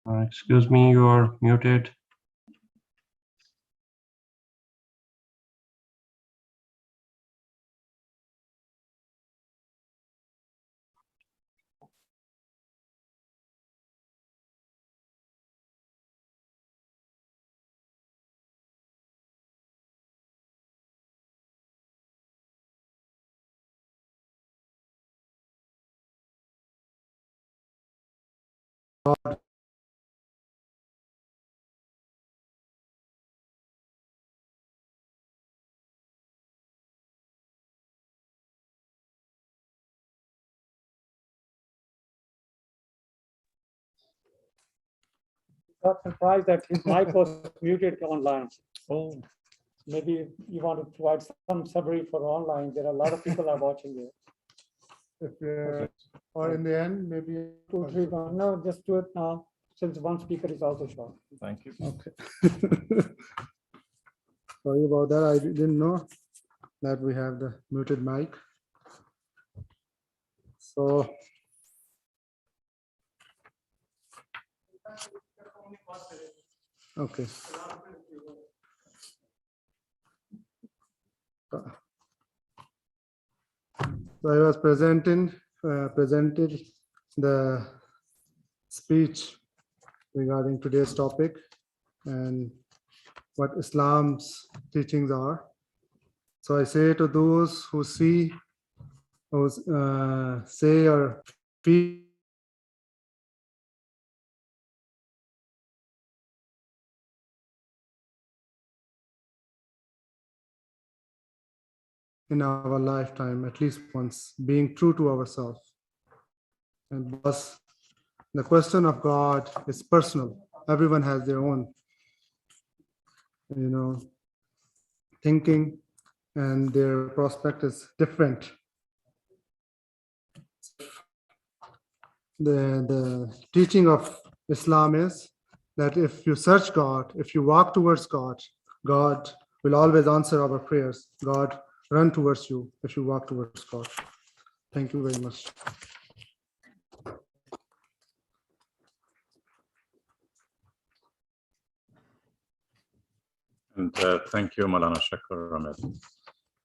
Excuse me, you are muted. Got surprised that his mic was muted online. Oh. Maybe you want to provide some summary for online. There are a lot of people are watching you. If or in the end, maybe 2, 3, 1. No, just do it now, since one speaker is also short. Thank you. Okay. Sorry about that. I didn't know that we have the muted mic. So. Okay. So I was presented the speech regarding today's topic and what Islam's teachings are. So I say to those who see, who say or feel in our lifetime, at least once, being true to ourselves. And thus, the question of God is personal. Everyone has their own, thinking, and their prospect is different. The teaching of Islam is that if you search God, if you walk towards God, God will always answer our prayers. God run towards you if you walk towards God. Thank you very much. And thank you, Maulana Shakur Ahmed. I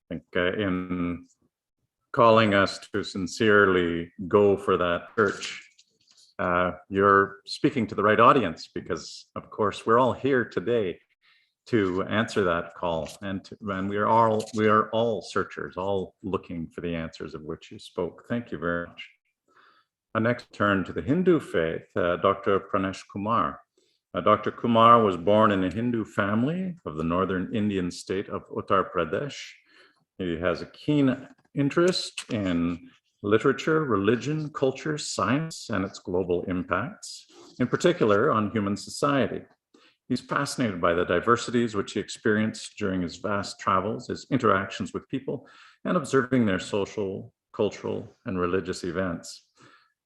think in calling us to sincerely go for that search, you're speaking to the right audience, because of course we're all here today to answer that call, and we are all searchers, all looking for the answers of which you spoke. Thank you very much. I next turn to the Hindu faith, Dr. Pranesh Kumar. Dr. Kumar was born in a Hindu family of the northern Indian state of Uttar Pradesh. He has a keen interest in literature, religion, culture, science, and its global impacts, in particular on human society. He's fascinated by the diversities which he experienced during his vast travels, his interactions with people, and observing their social, cultural, and religious events.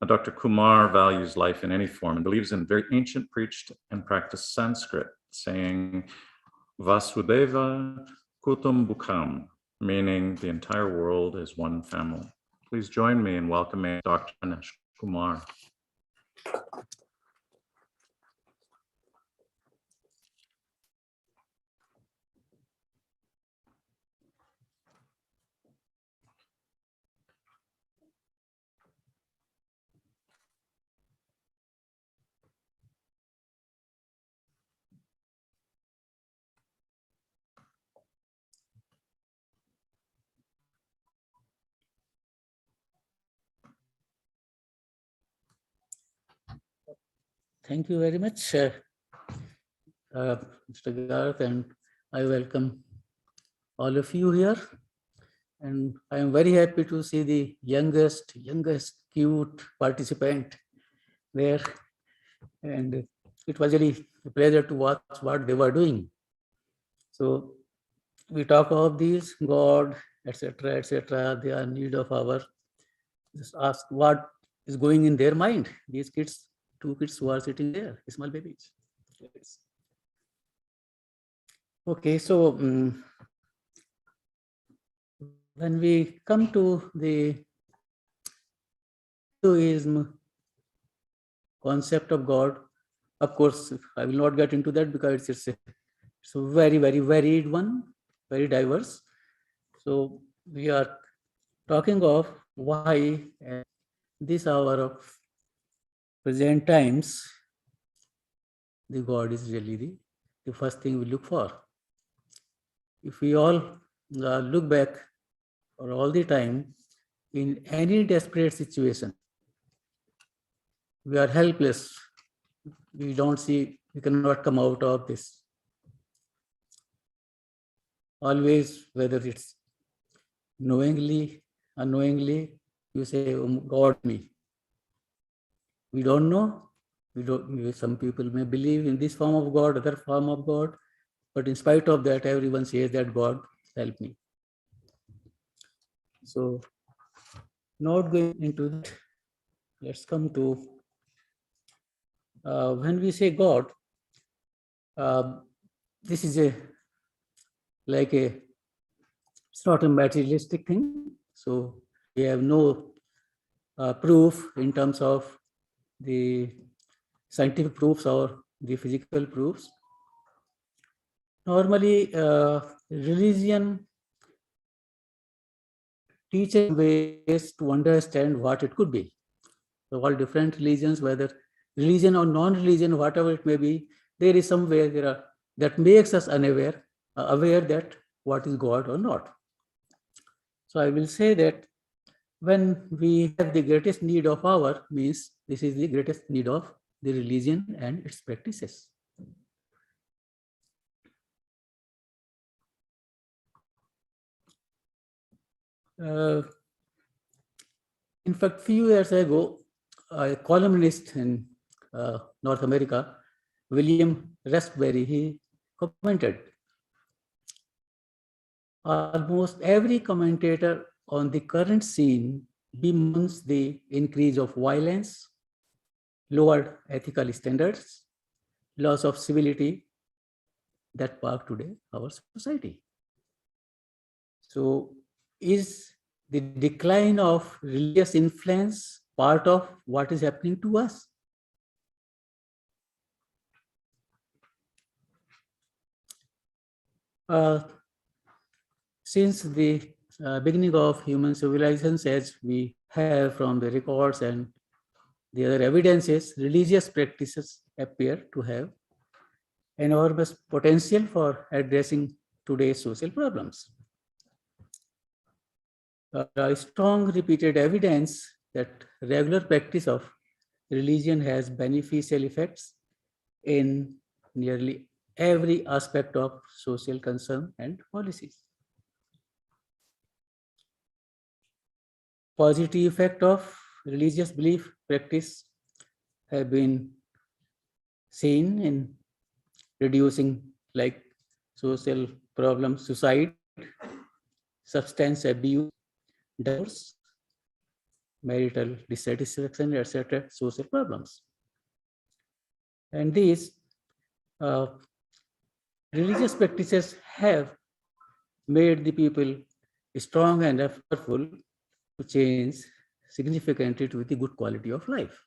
Dr. Kumar values life in any form and believes in very ancient preached and practiced Sanskrit, saying Vasudeva Kutumbukam, meaning the entire world is one family. Please join me in welcoming Dr. Pranesh Kumar. Thank you very much, Mr. Garth, and I welcome all of you here. And I am very happy to see the youngest, cute participant there. And it was really a pleasure to watch what they were doing. So we talk of these, God, etc., etc. They are in need of our, just ask what is going in their mind. These kids, 2 kids who are sitting there, small babies. Yes. Okay, so when we come to the Hinduism concept of God, Of course, I will not get into that because it's a very, very varied one, very diverse. So we are talking of why at this hour of present times, the God is really the first thing we look for. If we all look back for all the time, in any desperate situation, we are helpless. We don't see, we cannot come out of this. Always, whether it's knowingly, unknowingly, you say, God me. We don't know. We don't. Some people may believe in this form of God, other form of God, but in spite of that, everyone says that God help me. So, not going into that, let's come to when we say God. This is it's not a materialistic thing. So we have no proof in terms of the scientific proofs or the physical proofs. Normally, religion teaches ways to understand what it could be. So all different religions, whether religion or non-religion, whatever it may be, there is somewhere that makes us aware that what is God or not. So I will say that when we have the greatest need of our means, this is the greatest need of the religion and its practices. In fact, few years ago, a columnist in North America, William Raspberry, he commented, almost every commentator on the current scene bemoans the increase of violence, lowered ethical standards, loss of civility that mark today our society. So is the decline of religious influence part of what is happening to us? Since the beginning of human civilizations, as we have from the records and the other evidences, religious practices appear to have enormous potential for addressing today's social problems. A strong repeated evidence that regular practice of religion has beneficial effects in nearly every aspect of social concern and policies. Positive effect of religious belief practice have been seen in reducing like social problems, suicide, substance abuse, divorce, marital dissatisfaction, etc., social problems. And these religious practices have made the people strong and effortful to change significantly to the good quality of life.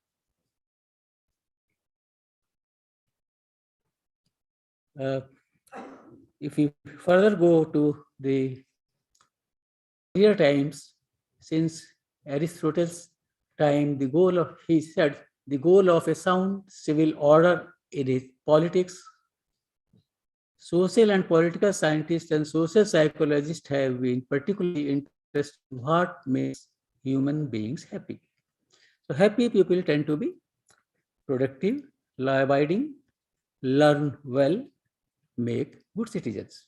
If we further go to the earlier times, since Aristotle's time, he said, the goal of a sound civil order in politics, social and political scientists and social psychologists have been particularly interested in what makes human beings happy. So happy people tend to be productive, law-abiding, learn well, make good citizens.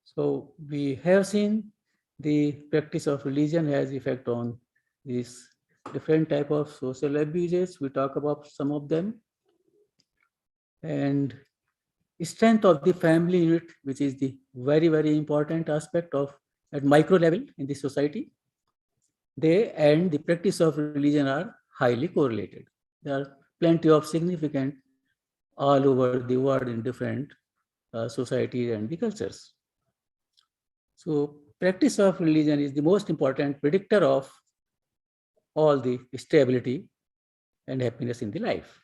So we have seen the practice of religion has effect on these different type of social abuses. We talk about some of them. And strength of the family unit, which is the very, very important aspect of at micro level in the society. They and the practice of religion are highly correlated. There are plenty of significant all over the world in different societies and the cultures. So practice of religion is the most important predictor of all the stability and happiness in the life.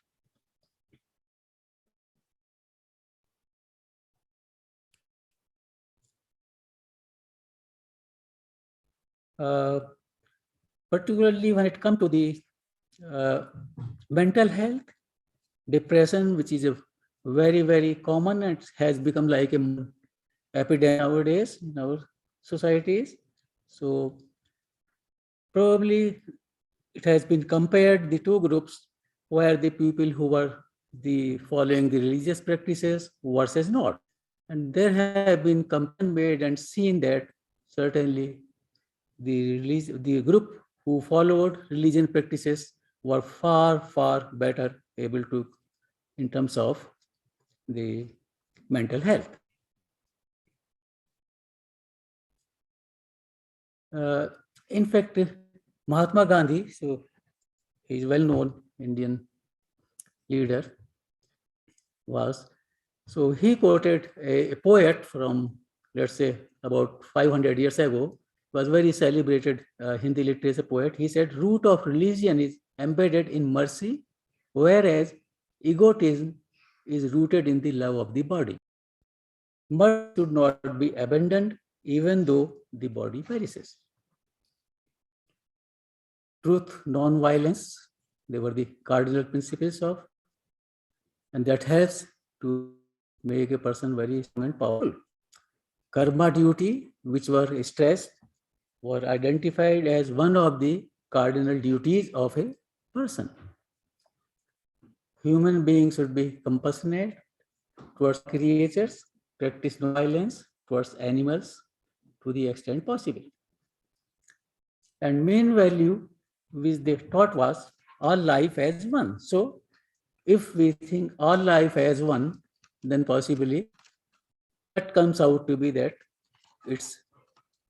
Particularly when it comes to the mental health, depression, which is a very, very common and has become like an epidemic nowadays in our societies. So probably it has been compared the two groups, where the people who were following the religious practices versus not. And there have been comparison made and seen that certainly the group who followed religion practices were far, far better able to in terms of the mental health. In fact, Mahatma Gandhi, so he's well-known Indian leader, so he quoted a poet from, let's say, about 500 years ago, was very celebrated Hindi literature poet. He said, root of religion is embedded in mercy, whereas egotism is rooted in the love of the body. Mercy should not be abandoned, even though the body perishes. Truth, non-violence, they were the cardinal principles of, and that helps to make a person very strong and powerful. Karma duty, which were stressed, were identified as one of the cardinal duties of a person. Human beings should be compassionate towards creatures, practice non-violence towards animals to the extent possible. And main value which they taught was all life as one. So if we think all life as one, then possibly that comes out to be that it's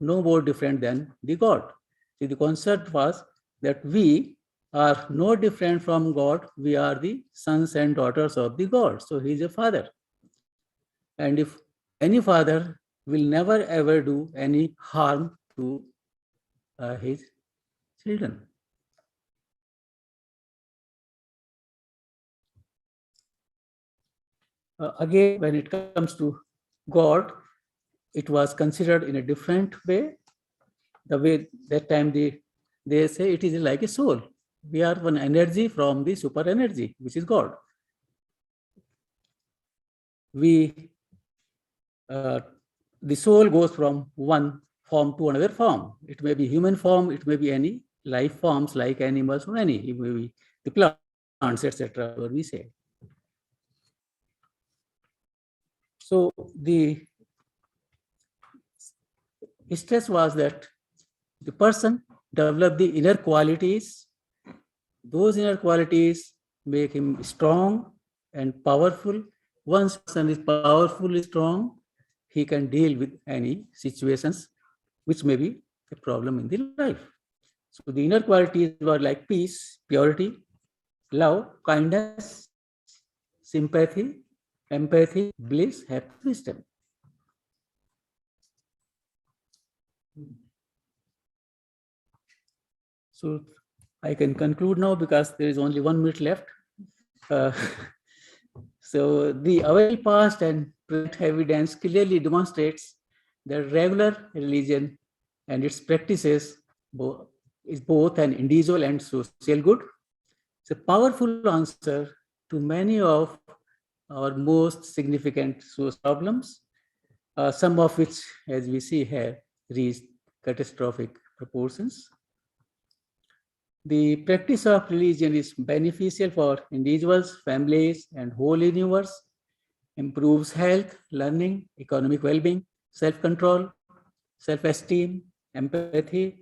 no more different than the God. See, the concept was that we are no different from God. We are the sons and daughters of the God. So he is a father. And if any father will never ever do any harm to his children. Again, when it comes to God, it was considered in a different way. The way that time they say it is like a soul. We are one energy from the super energy, which is God. The soul goes from one form to another form. It may be human form, it may be any life forms like animals or any, it may be the plants, etc. What we say. So the stress was that the person developed the inner qualities. Those inner qualities make him strong and powerful. Once person is powerful, strong, he can deal with any situations which may be a problem in the life. So the inner qualities were like peace, purity, love, kindness, sympathy, empathy, bliss, happiness, wisdom. So I can conclude now because there is only 1 minute left. So the available past and present evidence clearly demonstrates that regular religion and its practices is both an individual and social good. It's a powerful answer to many of our most significant social problems, some of which, as we see here, reached catastrophic proportions. The practice of religion is beneficial for individuals, families, and whole universe, improves health, learning, economic well-being, self-control, self-esteem, empathy,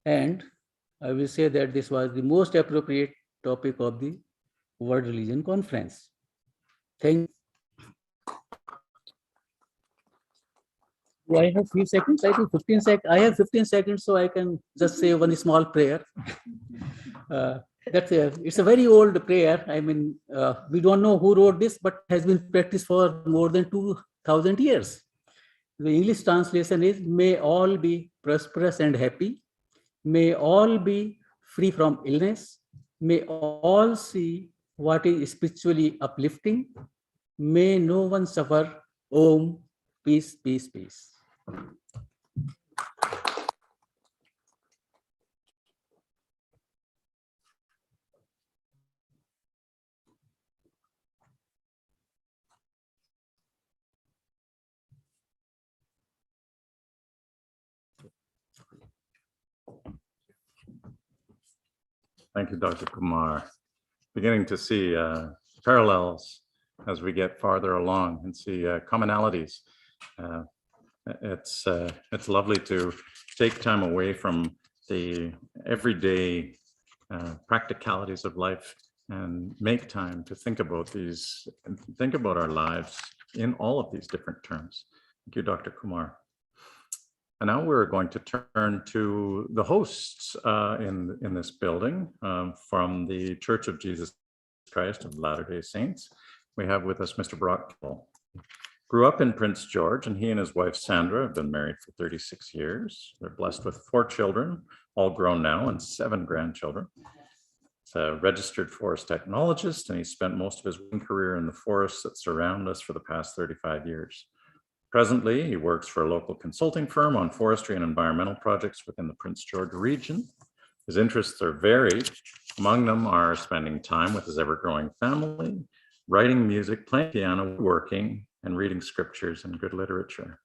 and I will say that this was the most appropriate topic of the World Religion Conference. Thank you. Do I have few seconds? I think 15 seconds. I have 15 seconds, so I can just say one small prayer. It's a very old prayer. I mean, we don't know who wrote this, but has been practiced for more than 2000 years. The English translation is, may all be prosperous and happy. May all be free from illness. May all see what is spiritually uplifting. May no one suffer. Om, peace, peace, peace. Thank you, Dr. Kumar. Beginning to see parallels as we get farther along and see commonalities. It's lovely to take time away from the everyday practicalities of life and make time to think about these, think about our lives in all of these different terms. Thank you, Dr. Kumar. And now we're going to turn to the hosts in this building from the Church of Jesus Christ of Latter-day Saints. We have with us Mr. Brock Kimball. Grew up in Prince George, and he and his wife Sandra have been married for 36 years. They're blessed with 4 children, all grown now, and 7 grandchildren. He's a registered forest technologist, and he spent most of his career in the forests that surround us for the past 35 years. Presently, he works for a local consulting firm on forestry and environmental projects within the Prince George region. His interests are varied. Among them are spending time with his ever-growing family, writing music, playing piano, working, and reading scriptures and good literature.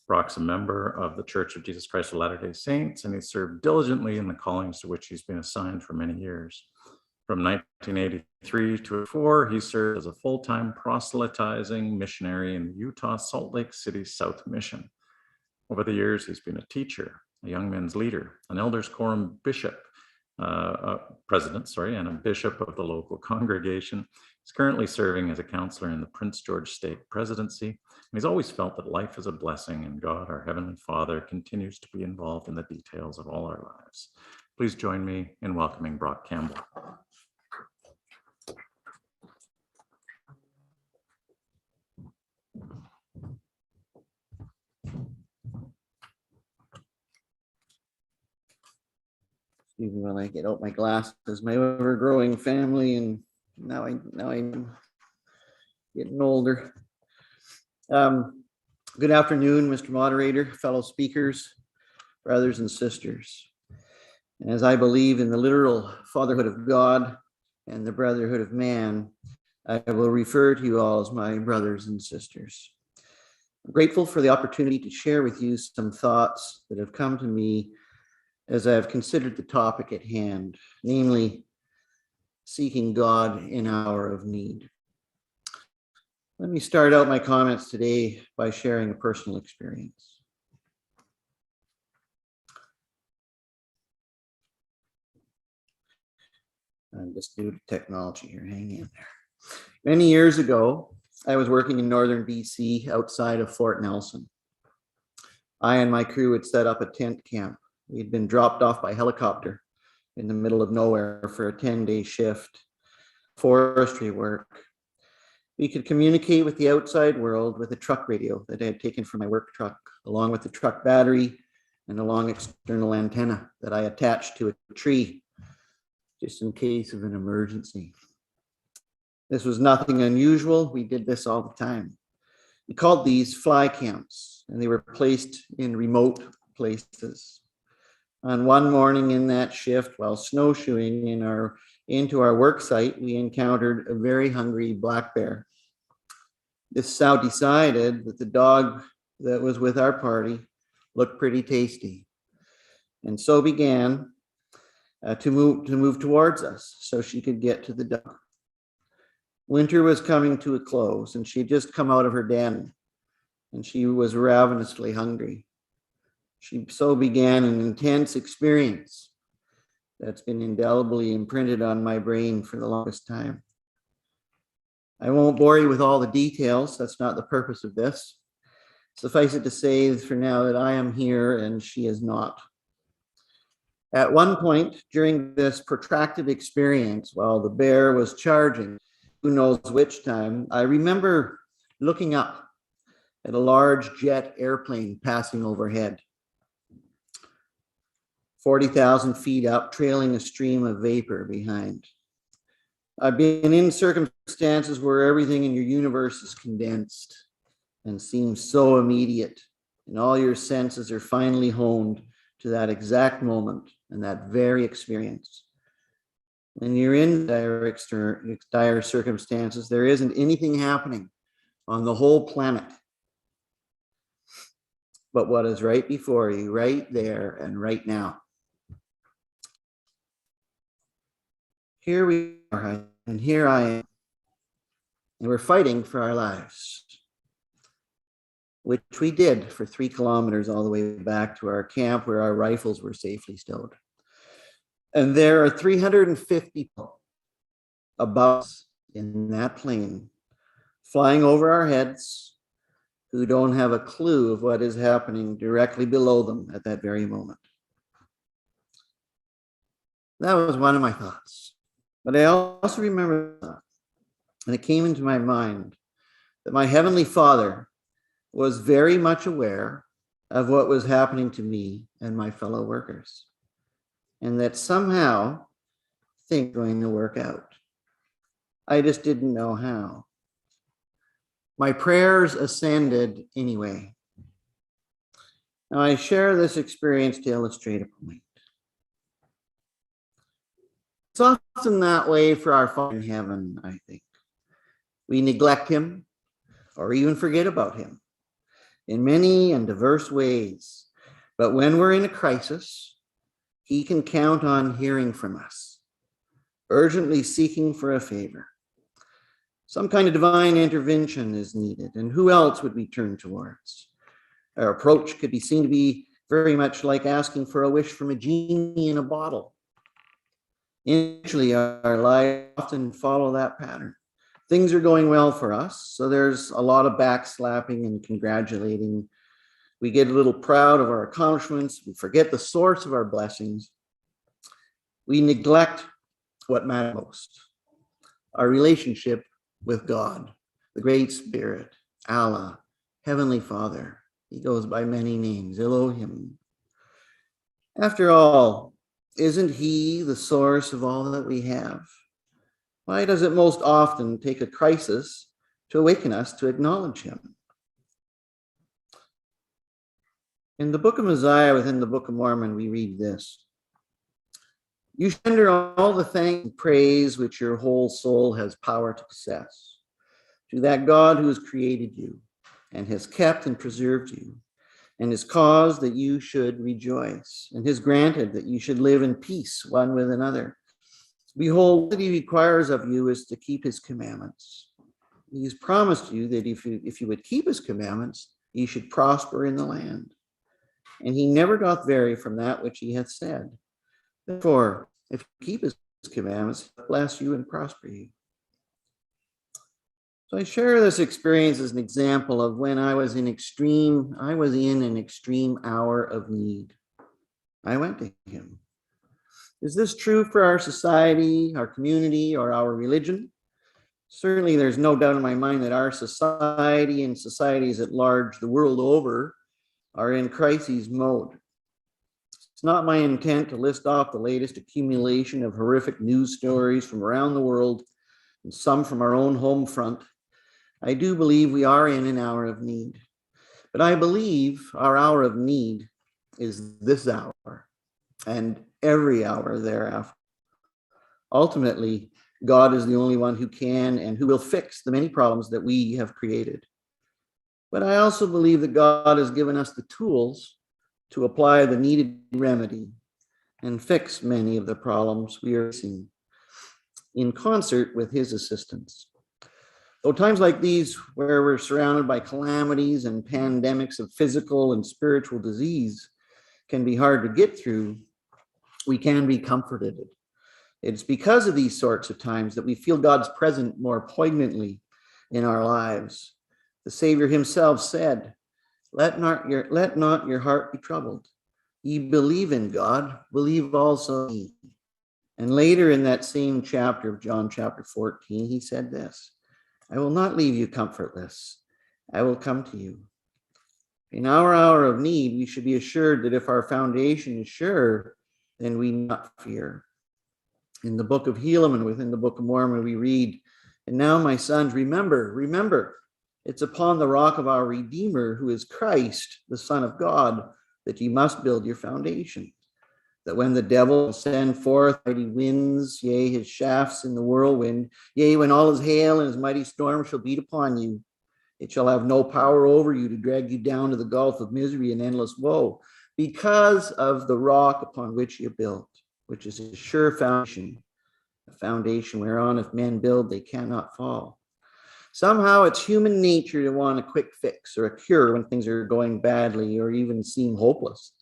Brock's a member of the Church of Jesus Christ of Latter-day Saints, and he served diligently in the callings to which he's been assigned for many years. From 1983 to 2004, he served as a full-time proselytizing missionary in the Utah Salt Lake City South Mission. Over the years, he's been a teacher, a young men's leader, an elders quorum bishop, president, and a bishop of the local congregation. He's currently serving as a counselor in the Prince George State Presidency. And he's always felt that life is a blessing and God, our Heavenly Father, continues to be involved in the details of all our lives. Please join me in welcoming Brock Campbell. Excuse me while I get out my glasses. My ever-growing family, and now I'm getting older. Good afternoon, Mr. Moderator, fellow speakers, brothers and sisters. And as I believe in the literal fatherhood of God and the brotherhood of man, I will refer to you all as my brothers and sisters. I'm grateful for the opportunity to share with you some thoughts that have come to me as I have considered the topic at hand, namely seeking God in hour of need. Let me start out my comments today by sharing a personal experience. I'm just new to technology here, hang in there. Many years ago, I was working in northern BC outside of Fort Nelson. I and my crew had set up a tent camp. We had been dropped off by helicopter in the middle of nowhere for a 10-day shift, forestry work. We could communicate with the outside world with a truck radio that I had taken from my work truck, along with the truck battery and a long external antenna that I attached to a tree, just in case of an emergency. This was nothing unusual. We did this all the time. We called these fly camps, and they were placed in remote places. On one morning in that shift, while snowshoeing into our work site, we encountered a very hungry black bear. This sow decided that the dog that was with our party looked pretty tasty, and so began to move towards us so she could get to the dog. Winter was coming to a close, and she had just come out of her den, and she was ravenously hungry. She so began an intense experience that's been indelibly imprinted on my brain for the longest time. I won't bore you with all the details. That's not the purpose of this. Suffice it to say for now that I am here and she is not. At one point during this protracted experience, while the bear was charging, who knows which time, I remember looking up at a large jet airplane passing overhead. 40,000 feet up, trailing a stream of vapor behind. I've been in circumstances where everything in your universe is condensed and seems so immediate, and all your senses are finally honed to that exact moment and that very experience. When you're in dire circumstances, there isn't anything happening on the whole planet but what is right before you, right there and right now. Here we are, and here I am, and we're fighting for our lives, which we did for 3 kilometers all the way back to our camp where our rifles were safely stowed. And there are 350 people above us in that plane, flying over our heads, who don't have a clue of what is happening directly below them at that very moment. That was one of my thoughts. But I also remember, and it came into my mind, that my Heavenly Father was very much aware of what was happening to me and my fellow workers, and that somehow things were going to work out. I just didn't know how. My prayers ascended anyway. Now I share this experience to illustrate a point. It's often that way for our Father in heaven, I think. We neglect him or even forget about him in many and diverse ways. But when we're in a crisis, he can count on hearing from us, urgently seeking for a favor. Some kind of divine intervention is needed, and who else would we turn towards? Our approach could be seen to be very much like asking for a wish from a genie in a bottle. Initially, our lives often follow that pattern. Things are going well for us, so there's a lot of backslapping and congratulating. We get a little proud of our accomplishments. We forget the source of our blessings. We neglect what matters most, our relationship with God, the Great Spirit, Allah, Heavenly Father. He goes by many names, Elohim. After all, isn't he the source of all that we have? Why does it most often take a crisis to awaken us to acknowledge him? In the book of Mosiah, within the Book of Mormon, we read this: "You should render all the thanks and praise which your whole soul has power to possess to that God who has created you and has kept and preserved you, and has caused that you should rejoice, and has granted that you should live in peace one with another. Behold, what he requires of you is to keep his commandments. He has promised you that if you would keep his commandments, you should prosper in the land. And he never doth vary from that which he hath said. Therefore, if you keep his commandments, he'll bless you and prosper you." So I share this experience as an example of when I was in an extreme hour of need. I went to him. Is this true for our society, our community, or our religion? Certainly, there's no doubt in my mind that our society and societies at large, the world over, are in crisis mode. It's not my intent to list off the latest accumulation of horrific news stories from around the world, and some from our own home front. I do believe we are in an hour of need, but I believe our hour of need is this hour and every hour thereafter. Ultimately, God is the only one who can and who will fix the many problems that we have created. But I also believe that God has given us the tools to apply the needed remedy and fix many of the problems we are facing in concert with his assistance. Though times like these, where we're surrounded by calamities and pandemics of physical and spiritual disease, can be hard to get through, we can be comforted. It's because of these sorts of times that we feel God's presence more poignantly in our lives. The Savior himself said, let not your heart be troubled. Ye believe in God, believe also in me." And later in that same chapter of John chapter 14, he said this: "I will not leave you comfortless. I will come to you." In our hour of need, we should be assured that if our foundation is sure, then we not fear. In the book of Helaman, within the Book of Mormon, we read, "And now, my sons, remember, it's upon the rock of our Redeemer, who is Christ, the Son of God, that ye must build your foundation. That when the devil send forth mighty winds, yea, his shafts in the whirlwind, yea, when all his hail and his mighty storm shall beat upon you, it shall have no power over you to drag you down to the gulf of misery and endless woe, because of the rock upon which you built, which is a sure foundation, a foundation whereon if men build, they cannot fall." Somehow it's human nature to want a quick fix or a cure when things are going badly or even seem hopeless.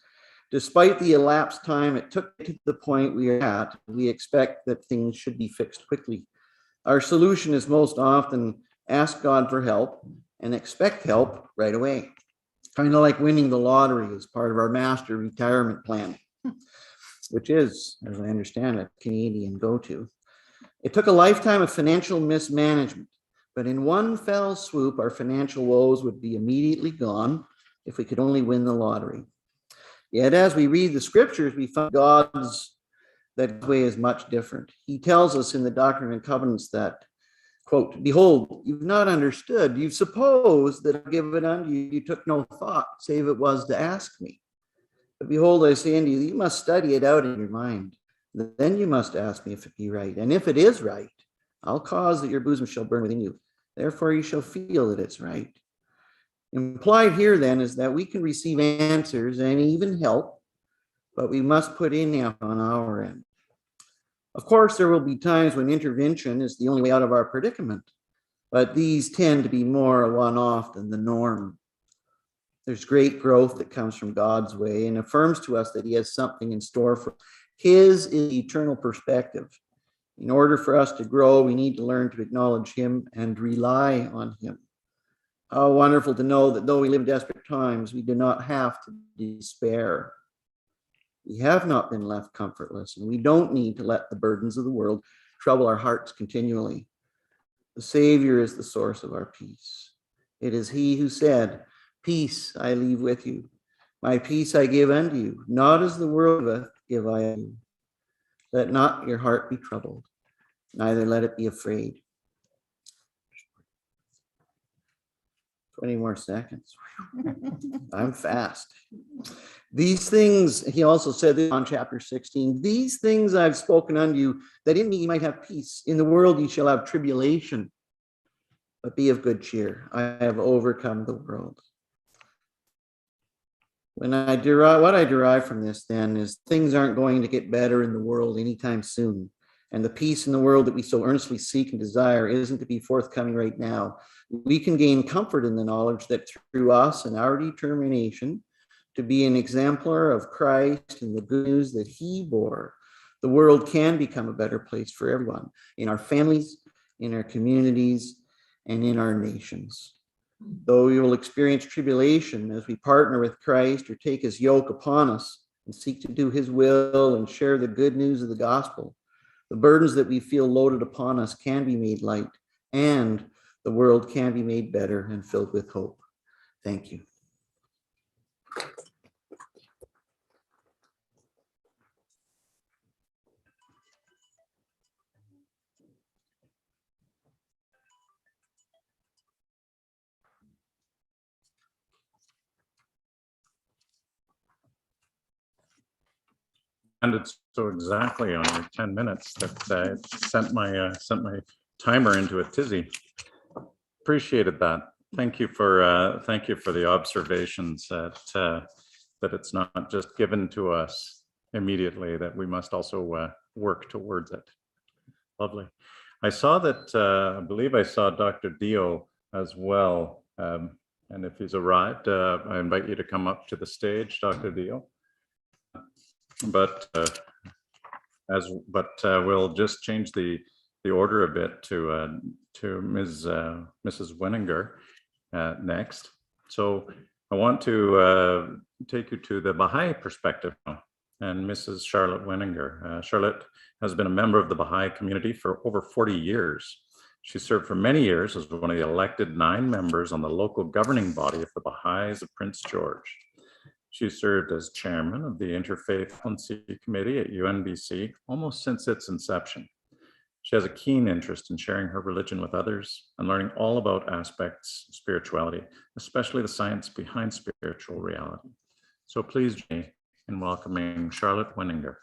Despite the elapsed time it took to the point we are at, we expect that things should be fixed quickly. Our solution is most often ask God for help and expect help right away. Kind of like winning the lottery as part of our master retirement plan, which is, as I understand it, Canadian go-to. It took a lifetime of financial mismanagement, but in one fell swoop, our financial woes would be immediately gone if we could only win the lottery. Yet as we read the scriptures, we find God's way is much different. He tells us in the Doctrine and Covenants that, quote, "Behold, you've not understood. You've supposed that I've given unto you. You took no thought, save it was to ask me. But behold, I say unto you, you must study it out in your mind. Then you must ask me if it be right. And if it is right, I'll cause that your bosom shall burn within you. Therefore you shall feel that it's right." Implied here then is that we can receive answers and even help, but we must put in effort on our end. Of course, there will be times when intervention is the only way out of our predicament, but these tend to be more a one-off than the norm. There's great growth that comes from God's way and affirms to us that he has something in store for us. His is eternal perspective. In order for us to grow, we need to learn to acknowledge him and rely on him. How wonderful to know that though we live in desperate times, we do not have to despair. We have not been left comfortless, and we don't need to let the burdens of the world trouble our hearts continually. The Savior is the source of our peace. It is he who said, "Peace I leave with you. My peace I give unto you. Not as the world giveth, give I unto you. Let not your heart be troubled, neither let it be afraid." 20 more seconds. I'm fast. These things, he also said this on chapter 16, "These things I've spoken unto you, that in me you might have peace. In the world you shall have tribulation, but be of good cheer. I have overcome the world." What I derive from this then is things aren't going to get better in the world anytime soon. And the peace in the world that we so earnestly seek and desire isn't to be forthcoming right now. We can gain comfort in the knowledge that through us and our determination to be an exemplar of Christ and the good news that he bore, the world can become a better place for everyone, in our families, in our communities, and in our nations. Though we will experience tribulation as we partner with Christ or take his yoke upon us and seek to do his will and share the good news of the gospel, the burdens that we feel loaded upon us can be made light, and the world can be made better and filled with hope. Thank you. And it's so exactly on your 10 minutes that I sent my timer into a tizzy. Appreciated that. Thank you for the observations that it's not just given to us immediately, that we must also work towards it. Lovely. I saw that, I believe I saw Dr. Dio as well. And if he's arrived, I invite you to come up to the stage, Dr. Dio. But we'll just change the order a bit to Mrs. Wenninger next. So I want to take you to the Baha'i perspective now, and Mrs. Charlotte Wenninger. Charlotte has been a member of the Baha'i community for over 40 years. She served for many years as one of the elected 9 members on the local governing body of the Baha'is of Prince George. She served as chairman of the Interfaith Policy Committee at UNBC almost since its inception. She has a keen interest in sharing her religion with others and learning all about aspects of spirituality, especially the science behind spiritual reality. So please join me in welcoming Charlotte Wenninger.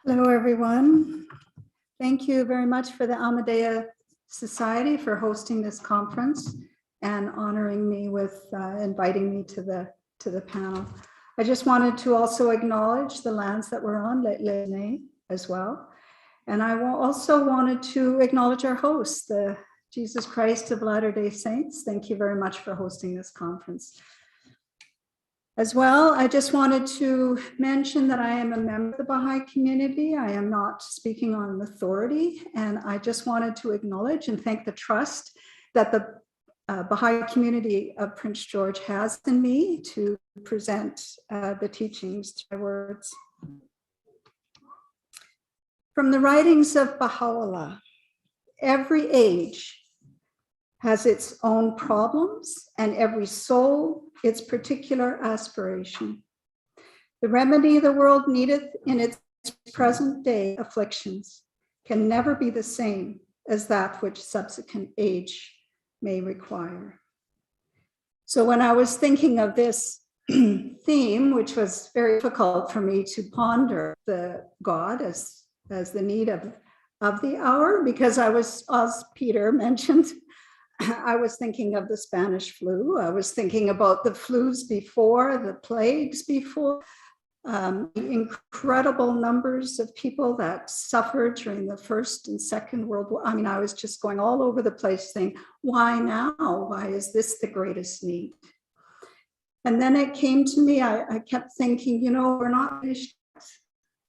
Hello, everyone. Thank you very much for the Ahmadiyya Society for hosting this conference and honoring me with inviting me to the panel. I just wanted to also acknowledge the lands that we're on, Lene, as well. And I also wanted to acknowledge our host, the Jesus Christ of Latter-day Saints. Thank you very much for hosting this conference. As well, I just wanted to mention that I am a member of the Baha'i community. I am not speaking on authority, and I just wanted to acknowledge and thank the trust that the Baha'i community of Prince George has in me to present the teachings to my words. From the writings of Baha'u'llah, every age has its own problems and every soul its particular aspiration. The remedy the world needeth in its present day afflictions can never be the same as that which subsequent age may require. So when I was thinking of this theme, which was very difficult for me to ponder the God as the need of the hour, because I was, as Peter mentioned, I was thinking of the Spanish flu. I was thinking about the flus before, the plagues before, the incredible numbers of people that suffered during the First and Second World War. I mean, I was just going all over the place saying, why now? Why is this the greatest need? And then it came to me, I kept thinking, you know, we're not finished.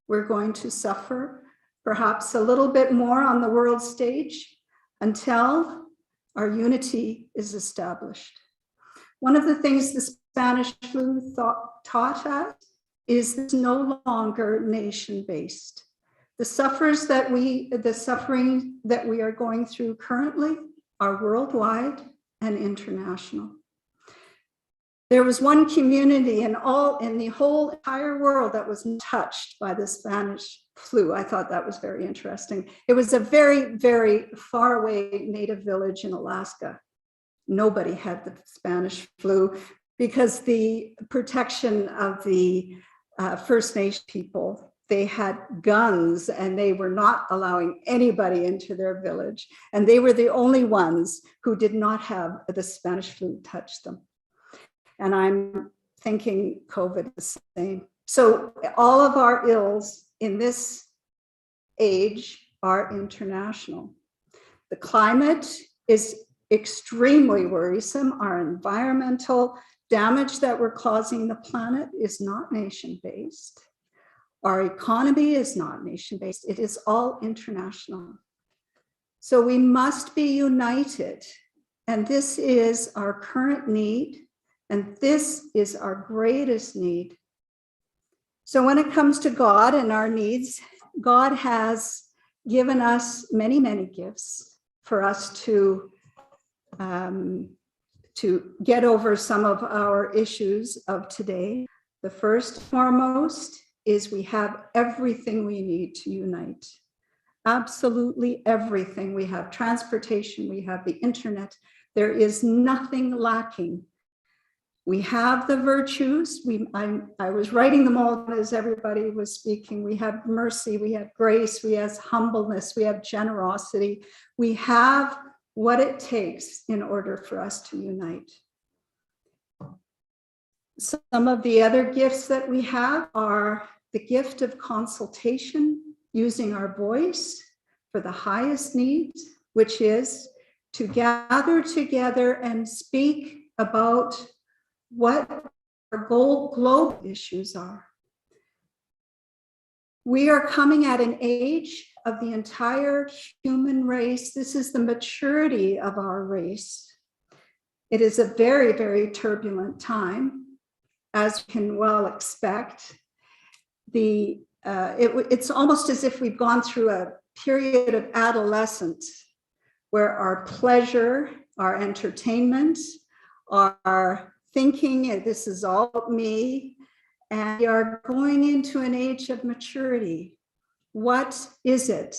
We're going to suffer perhaps a little bit more on the world stage until our unity is established. One of the things the Spanish flu taught us is it's no longer nation-based. The suffering that we are going through currently are worldwide and international. There was one community in the whole entire world that was touched by the Spanish flu. I thought that was very interesting. It was a very, very far away native village in Alaska. Nobody had the Spanish flu because the protection of the First Nation people, they had guns and they were not allowing anybody into their village. And they were the only ones who did not have the Spanish flu touch them. And I'm thinking COVID is the same. So all of our ills in this age are international. The climate is extremely worrisome. Our environmental damage that we're causing the planet is not nation-based. Our economy is not nation-based. It is all international. So we must be united. And this is our current need. And this is our greatest need. So when it comes to God and our needs, God has given us many, many gifts for us to get over some of our issues of today. The first and foremost is we have everything we need to unite. Absolutely everything. We have transportation, we have the internet. There is nothing lacking. We have the virtues. I was writing them all as everybody was speaking. We have mercy, we have grace, we have humbleness, we have generosity. We have what it takes in order for us to unite. Some of the other gifts that we have are the gift of consultation, using our voice for the highest needs, which is to gather together and speak about what our global issues are. We are coming at an age of the entire human race. This is the maturity of our race. It is a very, very turbulent time. as we can well expect. It's almost as if we've gone through a period of adolescence where our pleasure, our entertainment, our thinking, this is all me, and we are going into an age of maturity. What is it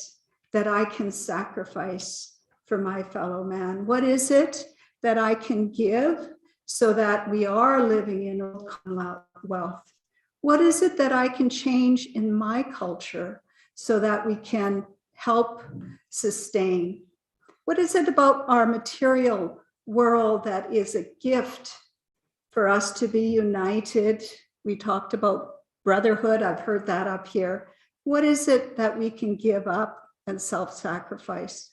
that I can sacrifice for my fellow man? What is it that I can give so that we are living in wealth? What is it that I can change in my culture so that we can help sustain? What is it about our material world that is a gift for us to be united? We talked about brotherhood. I've heard that up here. What is it that we can give up and self-sacrifice?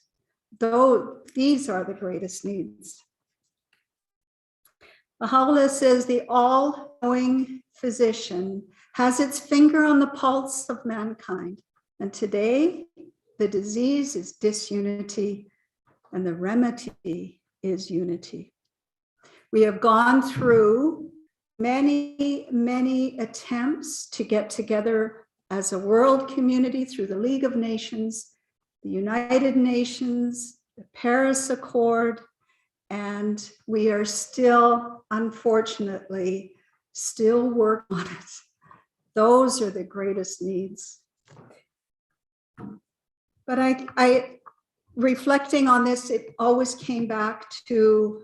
Though these are the greatest needs. Baha'u'llah says the all-knowing physician has its finger on the pulse of mankind. And today, the disease is disunity and the remedy is unity. We have gone through many, many attempts to get together as a world community through the League of Nations, the United Nations, the Paris Accord, and we are still, unfortunately, still working on it. Those are the greatest needs. But I reflecting on this, it always came back to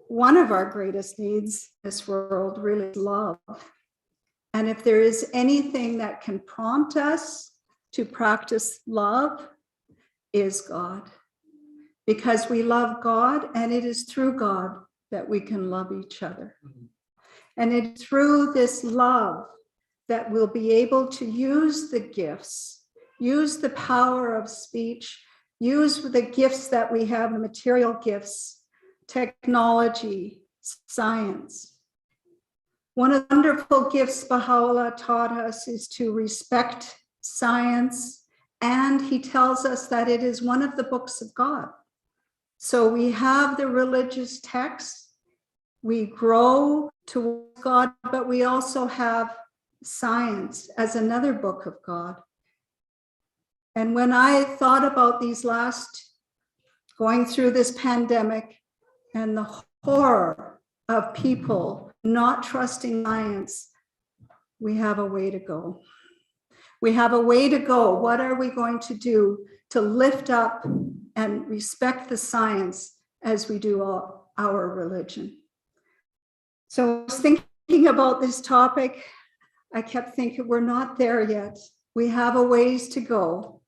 one of our greatest needs in this world, really, is love. And if there is anything that can prompt us to practice love, is God. Because we love God, and it is through God that we can love each other. And it's through this love that we'll be able to use the gifts, use the power of speech, use the gifts that we have, the material gifts, technology, science. One of the wonderful gifts Baha'u'llah taught us is to respect science, and he tells us that it is one of the books of God. So we have the religious texts, we grow towards God, but we also have science as another book of God. And when I thought about these going through this pandemic and the horror of people not trusting science, we have a way to go. We have a way to go. What are we going to do to lift up and respect the science as we do our religion? So I was thinking about this topic. I kept thinking, we're not there yet. We have a ways to go.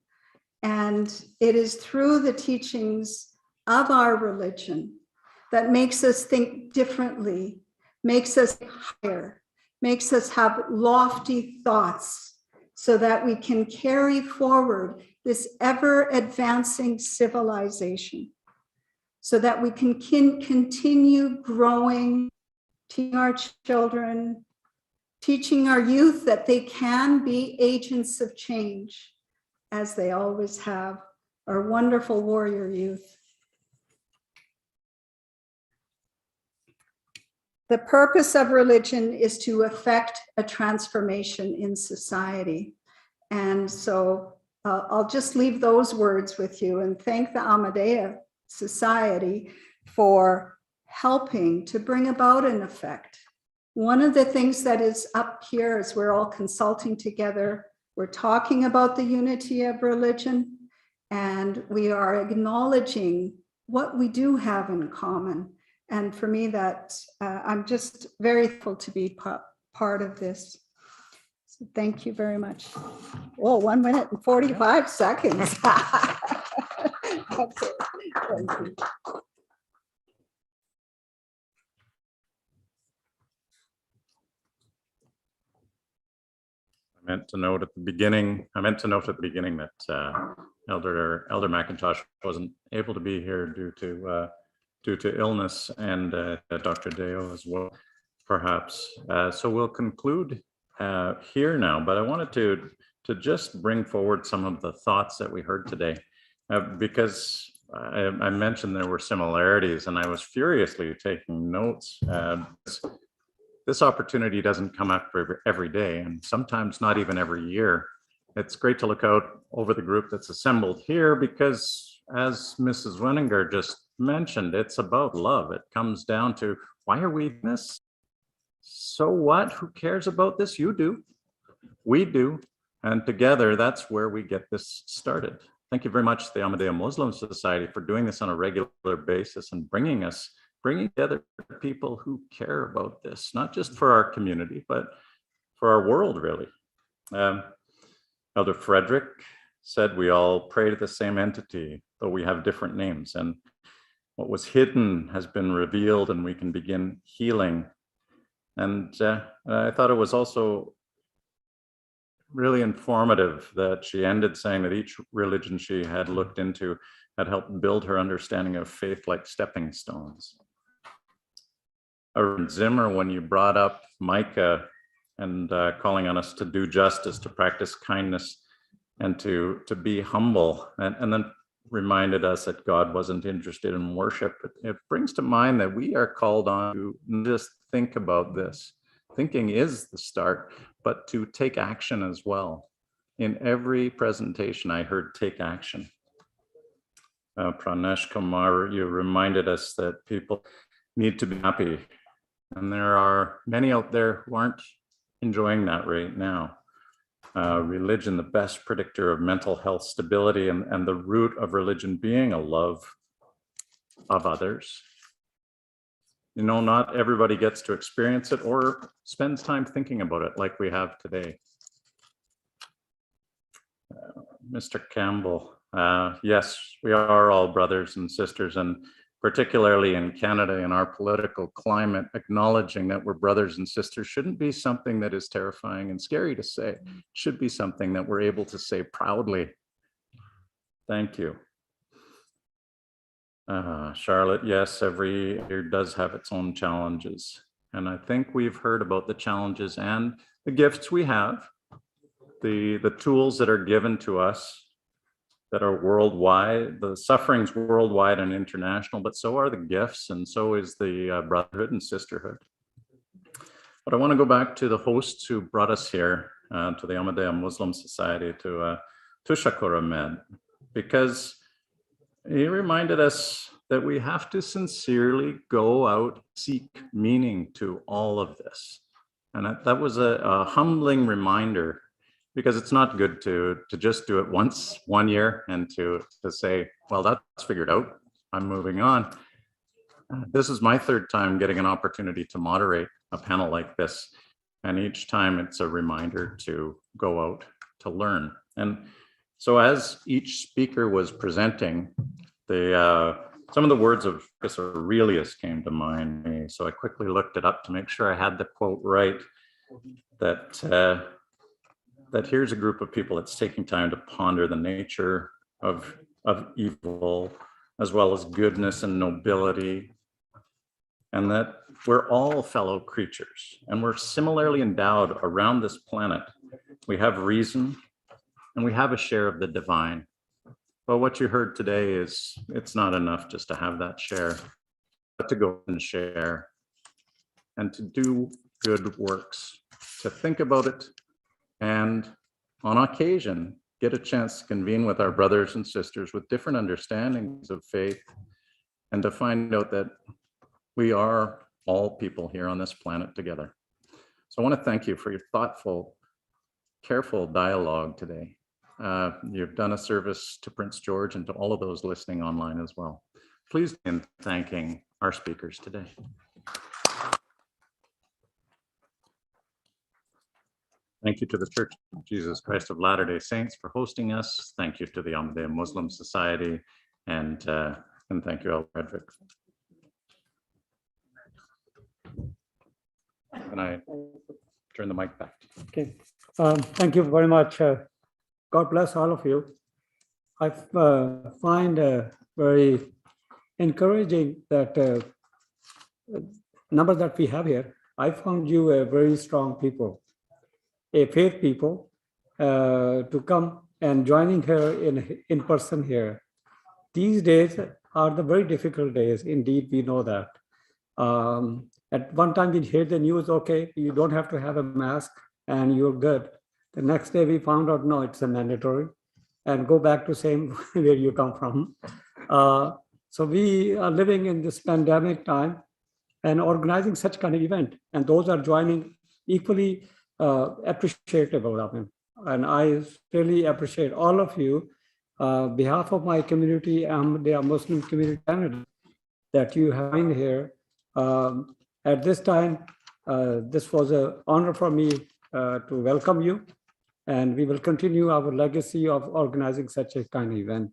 And it is through the teachings of our religion that makes us think differently, makes us higher, makes us have lofty thoughts so that we can carry forward this ever advancing civilization, so that we can continue growing, teaching our children, teaching our youth that they can be agents of change, as they always have, our wonderful warrior youth. The purpose of religion is to effect a transformation in society. And so I'll just leave those words with you and thank the Ahmadiyya Society for helping to bring about an effect. One of the things that is up here is we're all consulting together. We're talking about the unity of religion, and we are acknowledging what we do have in common. And for me, that I'm just very thankful to be part of this. So thank you very much. Whoa, 1 minute and 45 seconds. That's it. Thank you. I meant to note at the beginning that Elder McIntosh wasn't able to be here due to illness, and Dr. Deo as well, perhaps. So we'll conclude here now, but I wanted to just bring forward some of the thoughts that we heard today, because I mentioned there were similarities, and I was furiously taking notes. this opportunity doesn't come up every day, and sometimes not even every year. It's great to look out over the group that's assembled here because, as Mrs. Wenninger just mentioned, it's about love. It comes down to, why are we doing this? So what? Who cares about this? You do. We do. And together, that's where we get this started. Thank you very much to the Ahmadiyya Muslim Society for doing this on a regular basis and bringing together people who care about this, not just for our community, but for our world, really. Elder Frederick said we all pray to the same entity, though we have different names. And what was hidden has been revealed, and we can begin healing. And I thought it was also really informative that she ended saying that each religion she had looked into had helped build her understanding of faith like stepping stones. Zimmer, when you brought up Micah and calling on us to do justice, to practice kindness, and to be humble, and then reminded us that God wasn't interested in worship, it brings to mind that we are called on to just think about this. Thinking is the start, but to take action as well. In every presentation, I heard take action. Pranesh Kumar, you reminded us that people need to be happy. And there are many out there who aren't enjoying that right now. Religion, the best predictor of mental health stability, and the root of religion being a love of others. You know, not everybody gets to experience it or spends time thinking about it like we have today. Mr. Campbell, yes, we are all brothers and sisters, and particularly in Canada, in our political climate, acknowledging that we're brothers and sisters shouldn't be something that is terrifying and scary to say. It should be something that we're able to say proudly. Thank you. Charlotte, yes, every year does have its own challenges. And I think we've heard about the challenges and the gifts we have, the tools that are given to us that are worldwide, the sufferings worldwide and international, but so are the gifts, and so is the brotherhood and sisterhood. But I want to go back to the hosts who brought us here, to the Ahmadiyya Muslim Society, to Shakur Ahmed, because he reminded us that we have to sincerely go out, seek meaning to all of this. And that was a humbling reminder, because it's not good to just do it once, 1 year, and to say, well, that's figured out, I'm moving on. This is my third time getting an opportunity to moderate a panel like this. And each time it's a reminder to go out to learn. And so as each speaker was presenting, some of the words of Professor Aurelius came to mind. So I quickly looked it up to make sure I had the quote right, that here's a group of people that's taking time to ponder the nature of evil, as well as goodness and nobility, and that we're all fellow creatures, and we're similarly endowed around this planet. We have reason, and we have a share of the divine. But what you heard today is, it's not enough just to have that share, but to go and share, and to do good works, to think about it, and on occasion, get a chance to convene with our brothers and sisters with different understandings of faith, and to find out that we are all people here on this planet together. So I want to thank you for your thoughtful, careful dialogue today. You've done a service to Prince George and to all of those listening online as well. Please begin thanking our speakers today. Thank you to the Church of Jesus Christ of Latter-day Saints for hosting us. Thank you to the Ahmadiyya Muslim Society, and thank you, Al Frederick. Can I turn the mic back to you? Okay. Thank you very much. God bless all of you. I find very encouraging that number that we have here. I found you a very strong people, a faith people, to come and joining her in person here. These days are the very difficult days. Indeed, we know that. At one time, we'd hear the news, okay, you don't have to have a mask and you're good. The next day, we found out, no, it's a mandatory, and go back to same where you come from. So we are living in this pandemic time and organizing such kind of event, and those are joining equally appreciative of them. And I really appreciate all of you, behalf of my community, the Muslim community Canada, that you have in here. At this time, this was an honor for me to welcome you, and we will continue our legacy of organizing such a kind of event.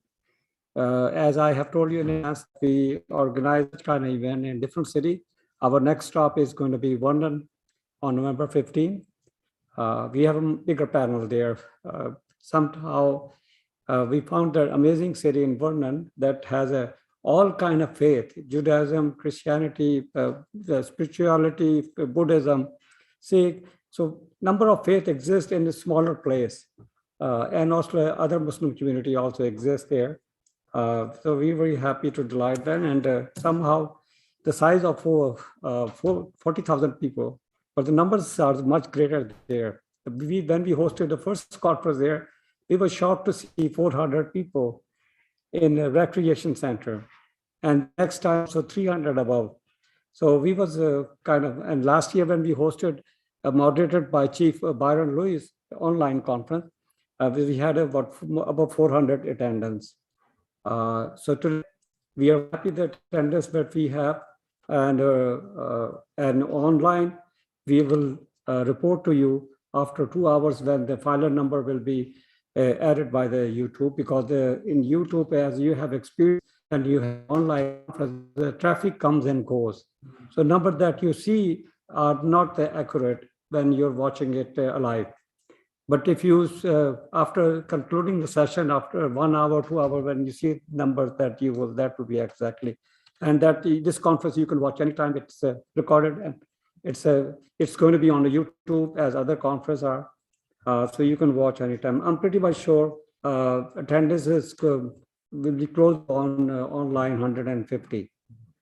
As I have told you in advance, we organize this kind of event in different cities. Our next stop is going to be London on November 15. We have a bigger panel there. Somehow we found an amazing city in Vernon that has all kind of faith: Judaism, Christianity, the spirituality, Buddhism, Sikh. So number of faith exists in a smaller place, and also other Muslim community also exists there. So we're very happy to delight them, and somehow the size of 40,000 people, but the numbers are much greater there. When we hosted the first conference there, we were shocked to see 400 people in a recreation center, and next time, so 300 above. So we was and last year when we hosted, moderated by Chief Byron Lewis, online conference, we had about 400 attendance. So today we are happy that attendance that we have, and online we will report to you after 2 hours when the final number will be added by the YouTube, because in YouTube, as you have experienced and you have online, the traffic comes and goes. So number that you see are not accurate when you're watching it live. But if you, after concluding the session, after 1 hour, 2 hours, when you see numbers that will be exactly. And that this conference you can watch anytime. It's recorded, and it's going to be on the YouTube as other conferences are. So you can watch anytime. I'm pretty much sure attendance will be close on online 150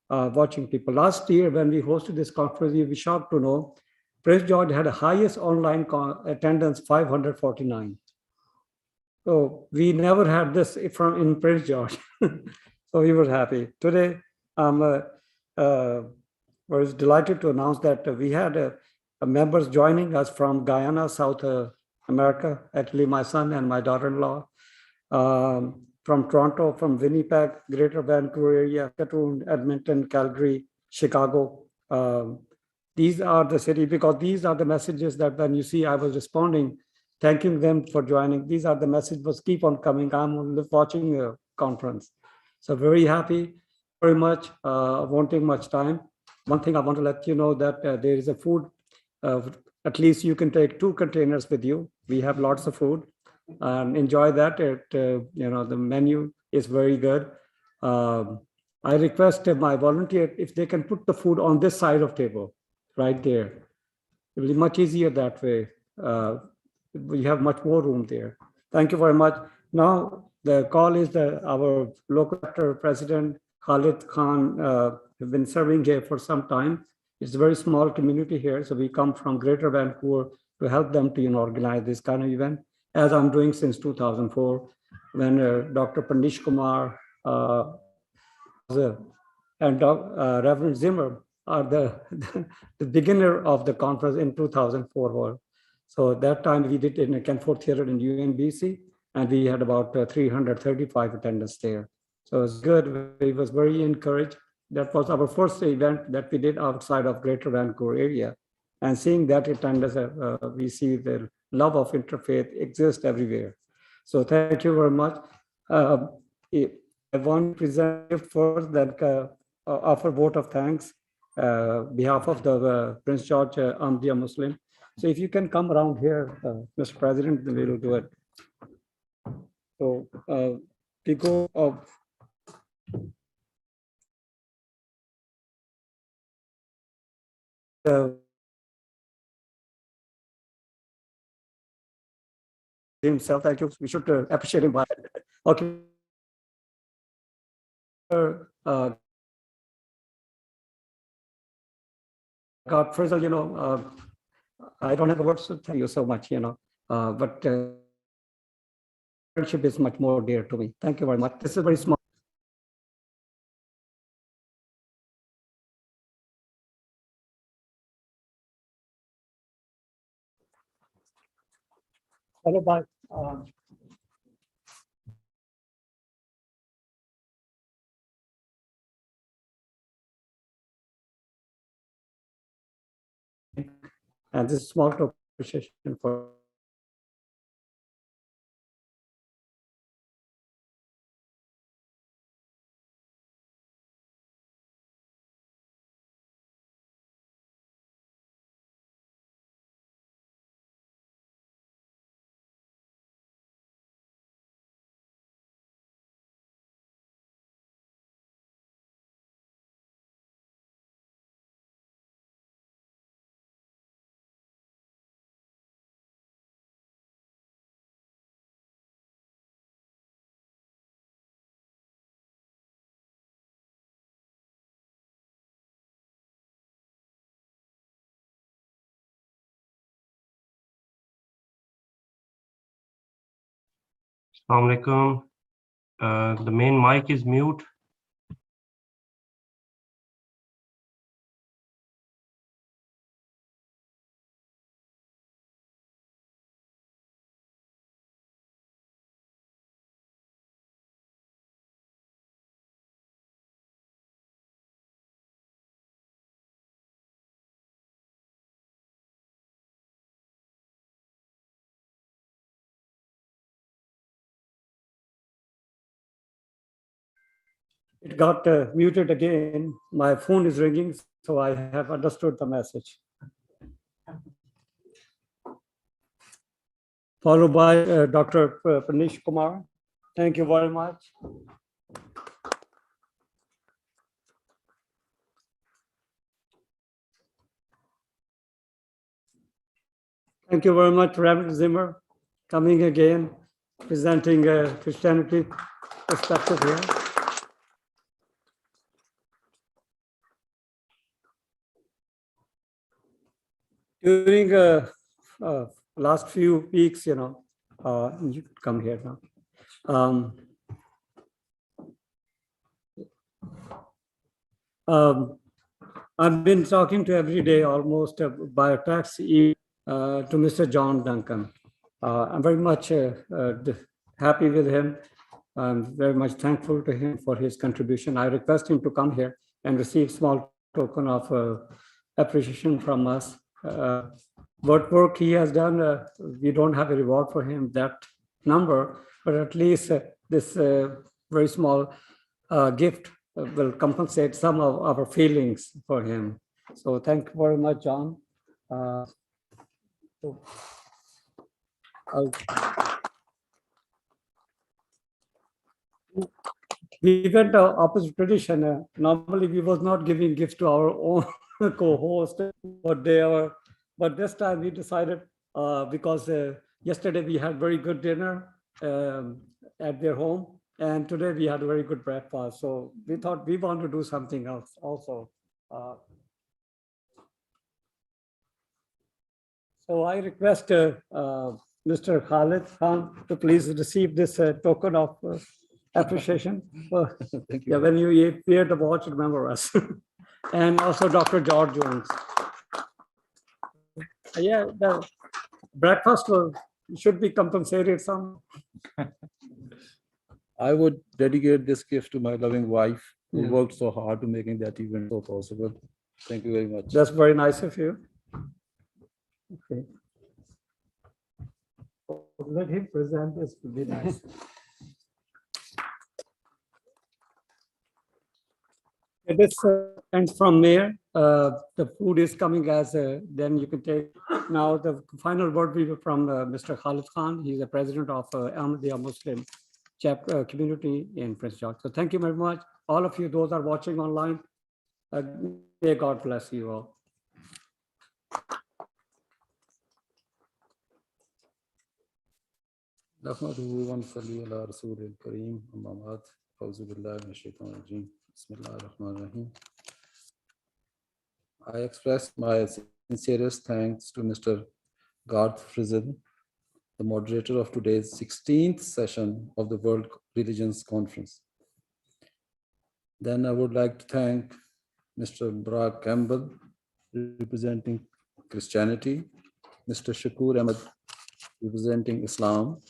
watching people. Last year when we hosted this conference, you'll be shocked to know Prince George had the highest online attendance, 549. So we never had this in Prince George. So we were happy. Today, was delighted to announce that we had members joining us from Guyana, South America, actually my son and my daughter-in-law, from Toronto, from Winnipeg, Greater Vancouver area, Saskatoon, Edmonton, Calgary, Chicago. These are the cities, because these are the messages that when you see I was responding, thanking them for joining. These are the messages keep on coming. I'm watching a conference. So very happy, very much, wanting much time. One thing I want to let you know that there is a food, at least you can take 2 containers with you. We have lots of food. Enjoy that. The menu is very good. I request my volunteer if they can put the food on this side of table, right there. It will be much easier that way. We have much more room there. Thank you very much. Now the call is our local president, Khalid Khan, have been serving here for some time. It's a very small community here. So we come from Greater Vancouver to help them to organize this kind of event, as I'm doing since 2004, when Dr. Pandish Kumar and Reverend Zimmer are the beginner of the conference in 2004. So that time we did it in a Canford Theater in UNBC, and we had about 335 attendants there. So it's good. We was very encouraged. That was our first event that we did outside of Greater Vancouver area. And seeing that attendance, we see the love of interfaith exists everywhere. So thank you very much. I want to present first that offer vote of thanks behalf of the Prince George Ahmadiyya Muslim. So if you can come around here, Mr. President, we will do it. So we go of himself. Thank you. We should appreciate him. Okay. God, first of all, I don't have the words to thank you so much, but friendship is much more dear to me. Thank you very much. This is very small. Hello, bye. And this is small appreciation for Assalamu alaikum. The main mic is mute. it got muted again. My phone is ringing, so I have understood the message. Followed by Dr. Panish Kumar. Thank you very much. Thank you very much, Reverend Zimmer, coming again, presenting Christianity perspective here. During last few weeks, you come here now. I've been talking to every day almost by text to Mr. John Duncan. I'm very much happy with him. I'm very much thankful to him for his contribution. I request him to come here and receive small token of appreciation from us. What work he has done, we don't have a reward for him, that number, but at least this very small gift will compensate some of our feelings for him. So thank you very much, John. We went the opposite tradition. Normally, we was not giving gifts to our own co-host, but this time we decided because yesterday we had very good dinner at their home, and today we had a very good breakfast. So we thought we want to do something else also. So I request Mr. Khalid Khan to please receive this token of appreciation. Thank you. Yeah, when you wear the watch, remember us. And also Dr. George Jones. Yeah, the breakfast should be compensated some. I would dedicate this gift to my loving wife who Yeah. worked so hard to making that event so possible. Thank you very much. That's very nice of you. Okay. Let him present this, would be nice. This ends from Mayor. The food is coming as then you can take. Now the final word will be from Mr. Khalid Khan. He's the president of Ahmadiyya Muslim community in Prince George. So thank you very much. All of you, those are watching online. May God bless you all. نحمده ونصلي على رسول الكريم أما بعد أعوذ بالله من الشيطان الرجيم بسم الله الرحمن الرحيم. I express my sincerest thanks to Mr. Garth Frizzell, the moderator of today's 16th session of the World Religions Conference. Then I would like to thank Mr. Bragg Campbell, representing Christianity, Mr. Shakur Ahmed, representing Islam,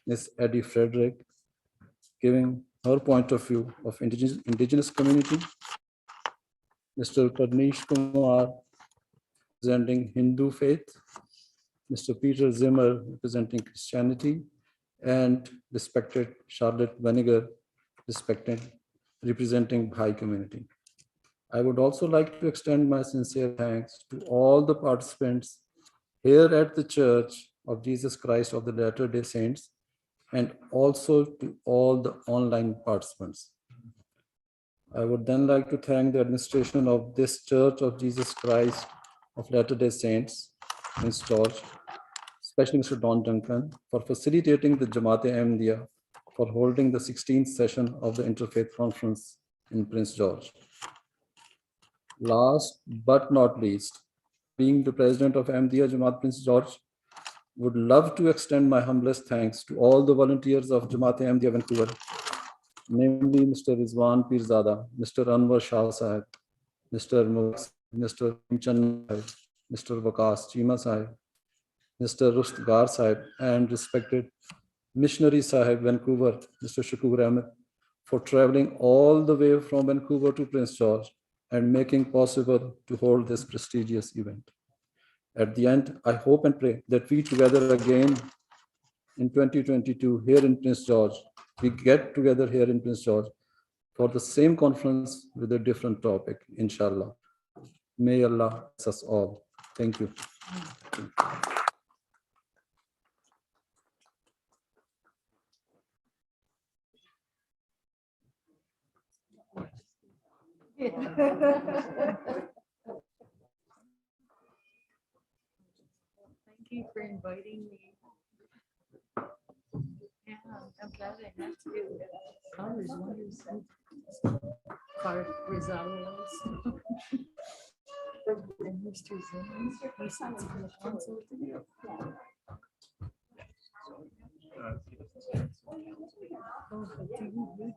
Ms. Eddie Frederick, giving her point of view of indigenous community, Mr. Karnish Kumar, representing Hindu faith, Mr. Peter Zimmer, representing Christianity, and respected Charlotte Vinegar, representing Baha'i community. I would also like to extend my sincere thanks to all the participants here at the Church of Jesus Christ of the Latter-day Saints, and also to all the online participants. I would then like to thank the administration of this Church of Jesus Christ of Latter-day Saints, Prince George, especially Mr. Don Duncan, for facilitating the Jama'at Ahmadiyya for holding the 16th session of the Interfaith Conference in Prince George. Last but not least, being the president of Ahmadiyya Jamaat Prince George, would love to extend my humblest thanks to all the volunteers of Jama'at Ahmadiyya Vancouver, namely Mr. Rizwan Pirzada, Mr. Anwar Shah Sahib, Mr. Imchan Sahib, Mr. Wakas Chima Sahib, Mr. Rustgar Sahib, and respected Missionary Sahib Vancouver, Mr. Shakur Ahmed, for traveling all the way from Vancouver to Prince George and making possible to hold this prestigious event. At the end, I hope and pray that we together again in 2022 here in Prince George, we get together here in Prince George for the same conference with a different topic, inshallah. May Allah bless us all. Thank you. Thank you for inviting me. Yeah, I'm glad I had to. I was wondering Clark Rosales. And Mr. Zimmer, he sent some counsel to me. Oh, but do you read